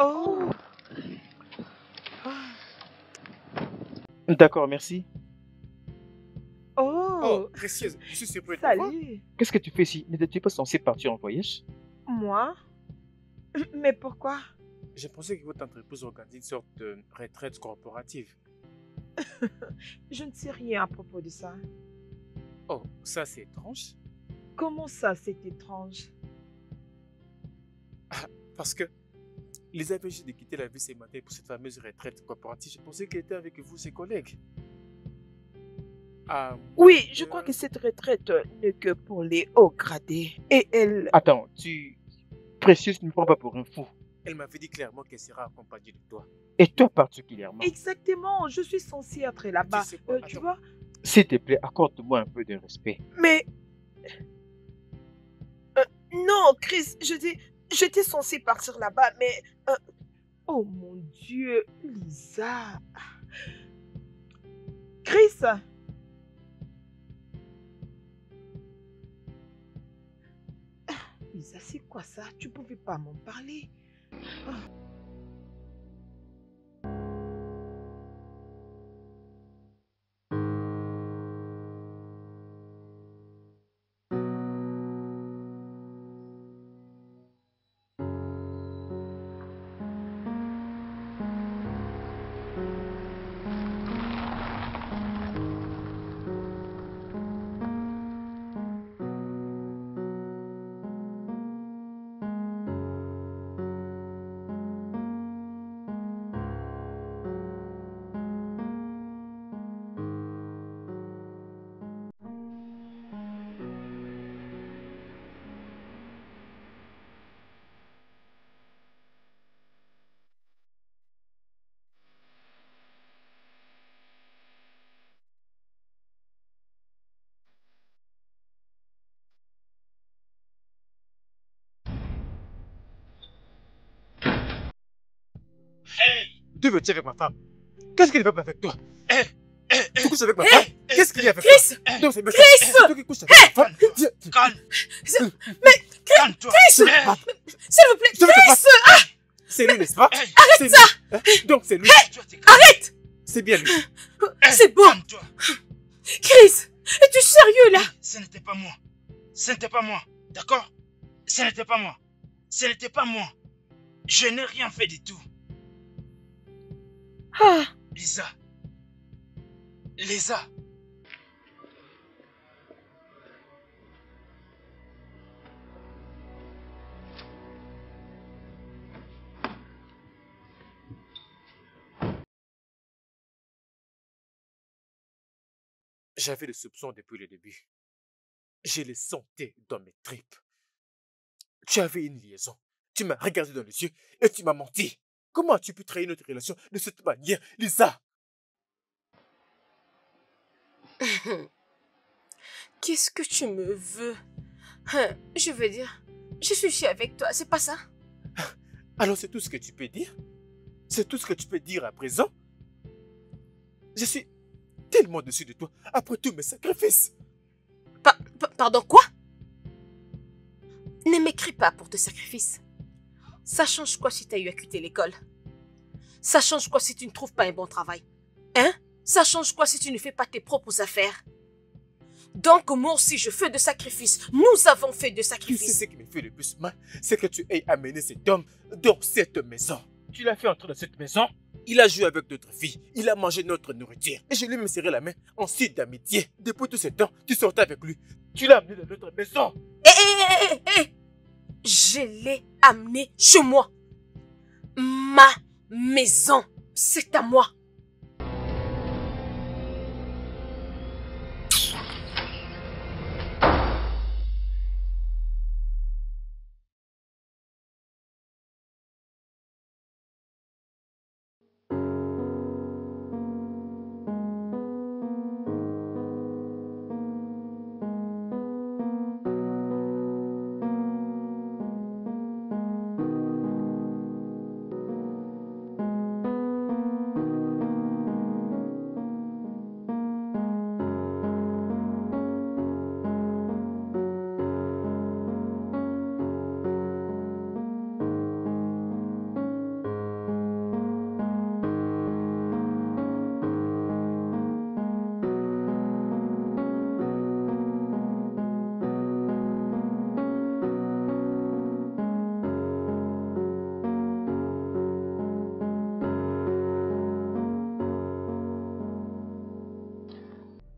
Oh, D'accord, merci. Oh, oh, Précieuse, je suis surpris de te voir. salut. Qu'est-ce que tu fais ici? N'étais-tu pas censé partir en voyage? Moi? Mais pourquoi? Je pensais que votre entreprise organise une sorte de retraite corporative. Je ne sais rien à propos de ça. Oh, ça c'est étrange. Comment ça, c'est étrange? Parce que les avait juste de quitter la vie ce matin pour cette fameuse retraite corporative. Je pensais qu'elle était avec vous, ses collègues. Ah, Oui, je crois que cette retraite n'est que pour les hauts gradés. Et elle... Attends, Précieuse ne me prend pas pour un fou. Elle m'avait dit clairement qu'elle sera accompagnée de toi. Et toi particulièrement. Exactement, je suis censée être là-bas. Tu sais quoi, Tu attends. vois? S'il te plaît, accorde-moi un peu de respect. Mais... non, Chris, je dis... J'étais censée partir là-bas, mais... oh mon Dieu, Lisa... Chris! Lisa, c'est quoi ça? Tu pouvais pas m'en parler? Tu veux-tu avec ma femme? Qu'est-ce qu'il ne veut pas avec toi? Tu couches avec ma Hey, femme? Qu'est-ce qu'il y a avec Chris! toi? Non, c'est méchant. Chris! C'est toi qui couches avec ma femme. Calme, Mais calme-toi. s'il vous plaît, Je vais te Chris! battre. C'est lui, n'est-ce pas? Arrête ça! Hein? Donc c'est lui. Arrête! C'est bien lui. C'est bon! Calme-toi. Chris! Es-tu sérieux là? Ce n'était pas moi. Ce n'était pas moi. D'accord? Ce n'était pas moi. Ce n'était pas moi. Je n'ai rien fait du tout. Ah, Lisa. Lisa. J'avais des soupçons depuis le début. Je les sentais dans mes tripes. Tu avais une liaison. Tu m'as regardé dans les yeux et tu m'as menti. Comment as-tu pu trahir notre relation de cette manière, Lisa? Qu'est-ce que tu me veux? Je veux dire, je suis ici avec toi, c'est pas ça? Alors c'est tout ce que tu peux dire? C'est tout ce que tu peux dire à présent? Je suis tellement dessus de toi après tous mes sacrifices. Pardon, quoi? Ne m'écris pas pour tes sacrifices. Ça change quoi si tu as eu à quitter l'école? Ça change quoi si tu ne trouves pas un bon travail? Hein? Ça change quoi si tu ne fais pas tes propres affaires? Donc moi aussi je fais de sacrifices. Nous avons fait de sacrifices. Tu sais ce qui me fait le plus mal, c'est que tu aies amené cet homme dans cette maison. Tu l'as fait entrer dans cette maison. Il a joué avec d'autres filles. Il a mangé notre nourriture. Et je lui ai serré la main en signe d'amitié. Depuis tout ce temps, tu sortais avec lui. Tu l'as amené dans notre maison. Je l'ai amené chez moi. Ma maison, c'est à moi.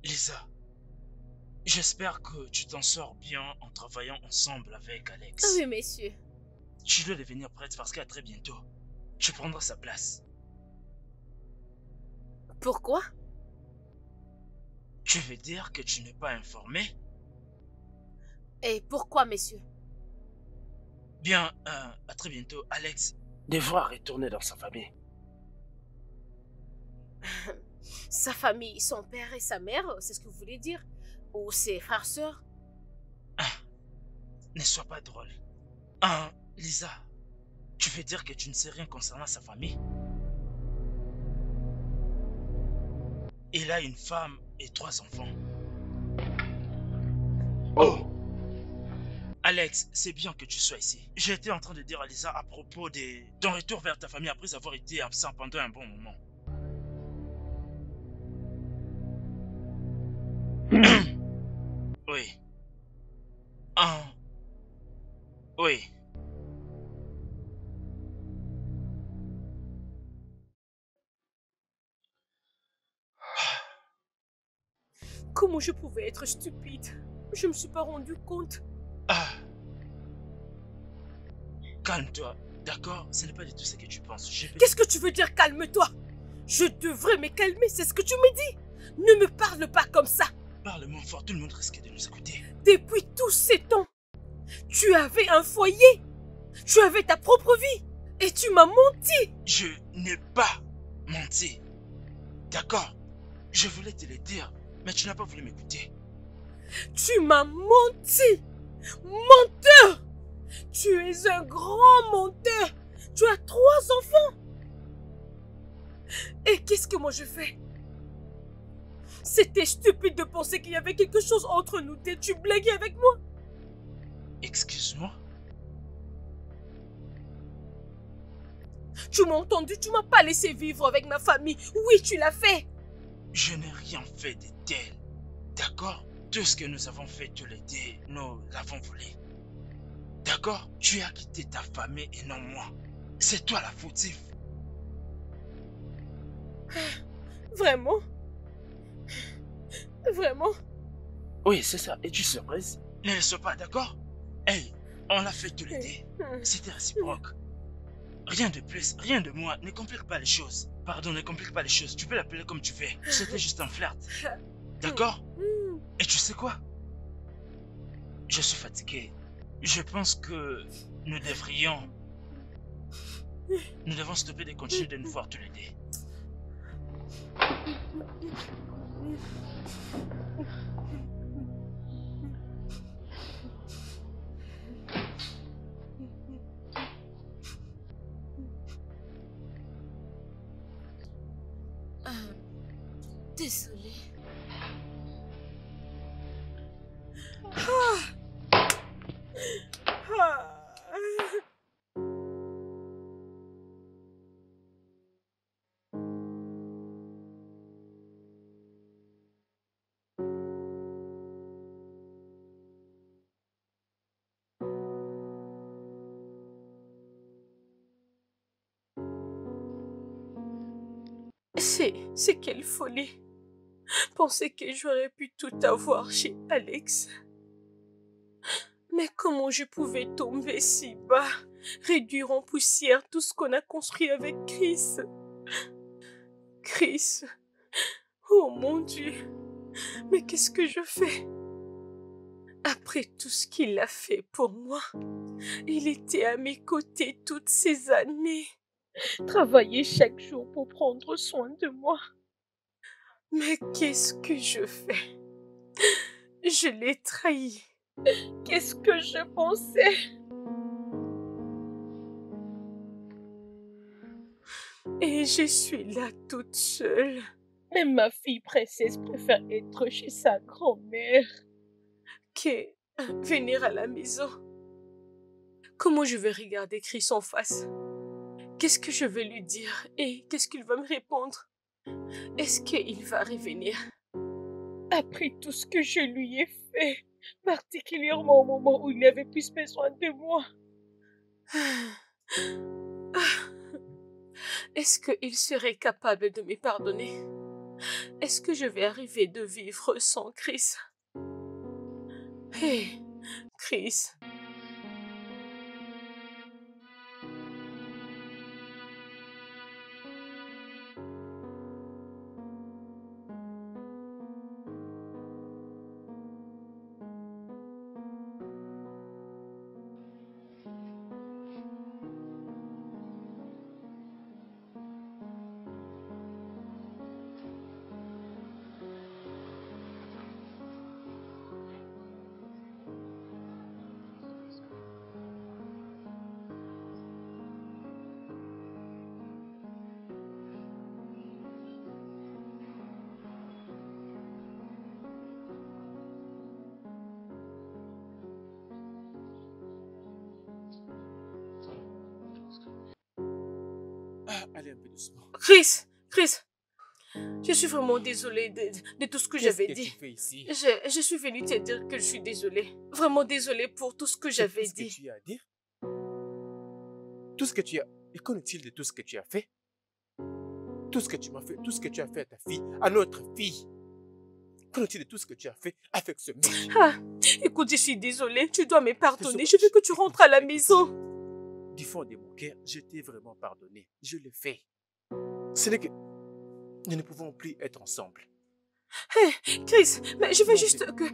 Lisa, j'espère que tu t'en sors bien en travaillant ensemble avec Alex. Oui, messieurs. Tu dois devenir prête parce qu'à très bientôt, tu prendras sa place. Pourquoi? Tu veux dire que tu n'es pas informé? Et pourquoi, messieurs? Bien, à très bientôt, Alex devra retourner dans sa famille. Sa famille, son père et sa mère, c'est ce que vous voulez dire? Ou ses frères, sœurs? Ne sois pas drôle. Lisa, tu veux dire que tu ne sais rien concernant sa famille? Il a une femme et 3 enfants. Oh! Alex, c'est bien que tu sois ici. J'étais en train de dire à Lisa à propos de ton retour vers ta famille après avoir été absent pendant un bon moment. Oui. Oui. Comment je pouvais être stupide? Je me suis pas rendu compte. Calme-toi, d'accord? Ce n'est pas du tout ce que tu penses. Qu'est-ce que tu veux dire, calme-toi? Je devrais me calmer, c'est ce que tu me dis? Ne me parle pas comme ça. Parle-moi fort, tout le monde risque de nous écouter. Depuis tous ces temps, tu avais un foyer. Tu avais ta propre vie. Et tu m'as menti. Je n'ai pas menti. D'accord? Je voulais te le dire, mais tu n'as pas voulu m'écouter. Tu m'as menti. Menteur. Tu es un grand menteur. Tu as 3 enfants. Et qu'est-ce que moi je fais? C'était stupide de penser qu'il y avait quelque chose entre nous. Tu blaguais avec moi? Excuse-moi? Tu m'as entendu? Tu m'as pas laissé vivre avec ma famille. Oui, tu l'as fait. Je n'ai rien fait de tel. D'accord? Tout ce que nous avons fait tous les deux, nous l'avons volé. D'accord? Tu as quitté ta famille et non moi. C'est toi la fautive. Vraiment? Vraiment? Oui, c'est ça. Es-tu surprise? Ne le sois pas, d'accord? Hey, on l'a fait tous les deux. C'était réciproque. Rien de plus, rien de moins. Ne complique pas les choses. Pardon, ne complique pas les choses. Tu peux l'appeler comme tu veux. C'était juste un flirt. D'accord? Et tu sais quoi? Je suis fatigué. Je pense que nous devons stopper de continuer de nous voir tous les deux. Désolée. C'est quelle folie. Penser que j'aurais pu tout avoir chez Alex. Mais comment je pouvais tomber si bas, réduire en poussière tout ce qu'on a construit avec Chris. Chris, oh mon Dieu, mais qu'est-ce que je fais? Après tout ce qu'il a fait pour moi, il était à mes côtés toutes ces années, travaillait chaque jour pour prendre soin de moi. Mais qu'est-ce que je fais? Je l'ai trahi. Qu'est-ce que je pensais? Et je suis là toute seule. Même ma fille princesse préfère être chez sa grand-mère que venir à la maison. Comment je vais regarder Chris en face? Qu'est-ce que je vais lui dire? Et qu'est-ce qu'il va me répondre? Est-ce qu'il va revenir? Après tout ce que je lui ai fait, particulièrement au moment où il avait plus besoin de moi. Est-ce qu'il serait capable de me pardonner? Est-ce que je vais arriver de vivre sans Chris? Hé, Chris. Allez un peu doucement. Chris, je suis vraiment désolée de tout ce que j'avais dit. Qu'est-ce que tu fais ici? Je suis venue te dire que je suis désolée. Vraiment désolée pour tout ce que j'avais dit. Tout ce que tu as à dire? Tout ce que tu as... Et qu'en est-il de tout ce que tu as fait? Tout ce que tu m'as fait, tout ce que tu as fait à ta fille, à notre fille. Qu'en est-il de tout ce que tu as fait avec ce mec? Ah, écoute, je suis désolée. Tu dois me pardonner. Je veux que tu rentres à la maison. Du fond de mon cœur, je t'ai vraiment pardonné. Je le fais. Ce n'est que... Nous ne pouvons plus être ensemble. Hé, Chris, mais je veux juste que...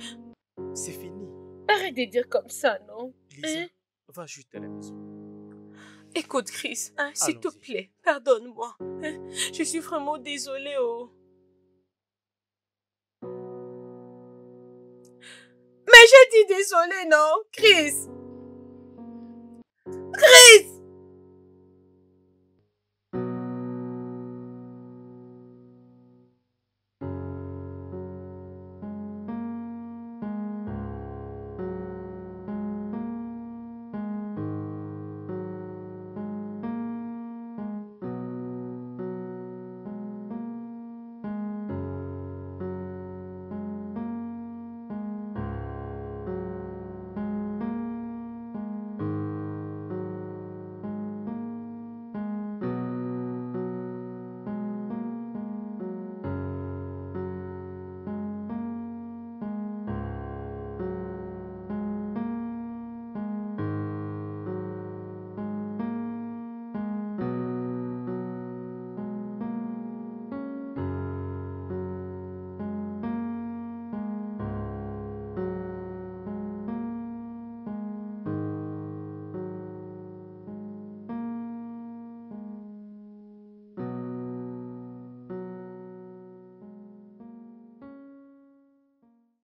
C'est fini. Arrête de dire comme ça, non? Lisa, va juste à la maison. Écoute, Chris, s'il te plaît, pardonne-moi. Je suis vraiment désolée, oh. Mais j'ai dit désolée, non, Chris?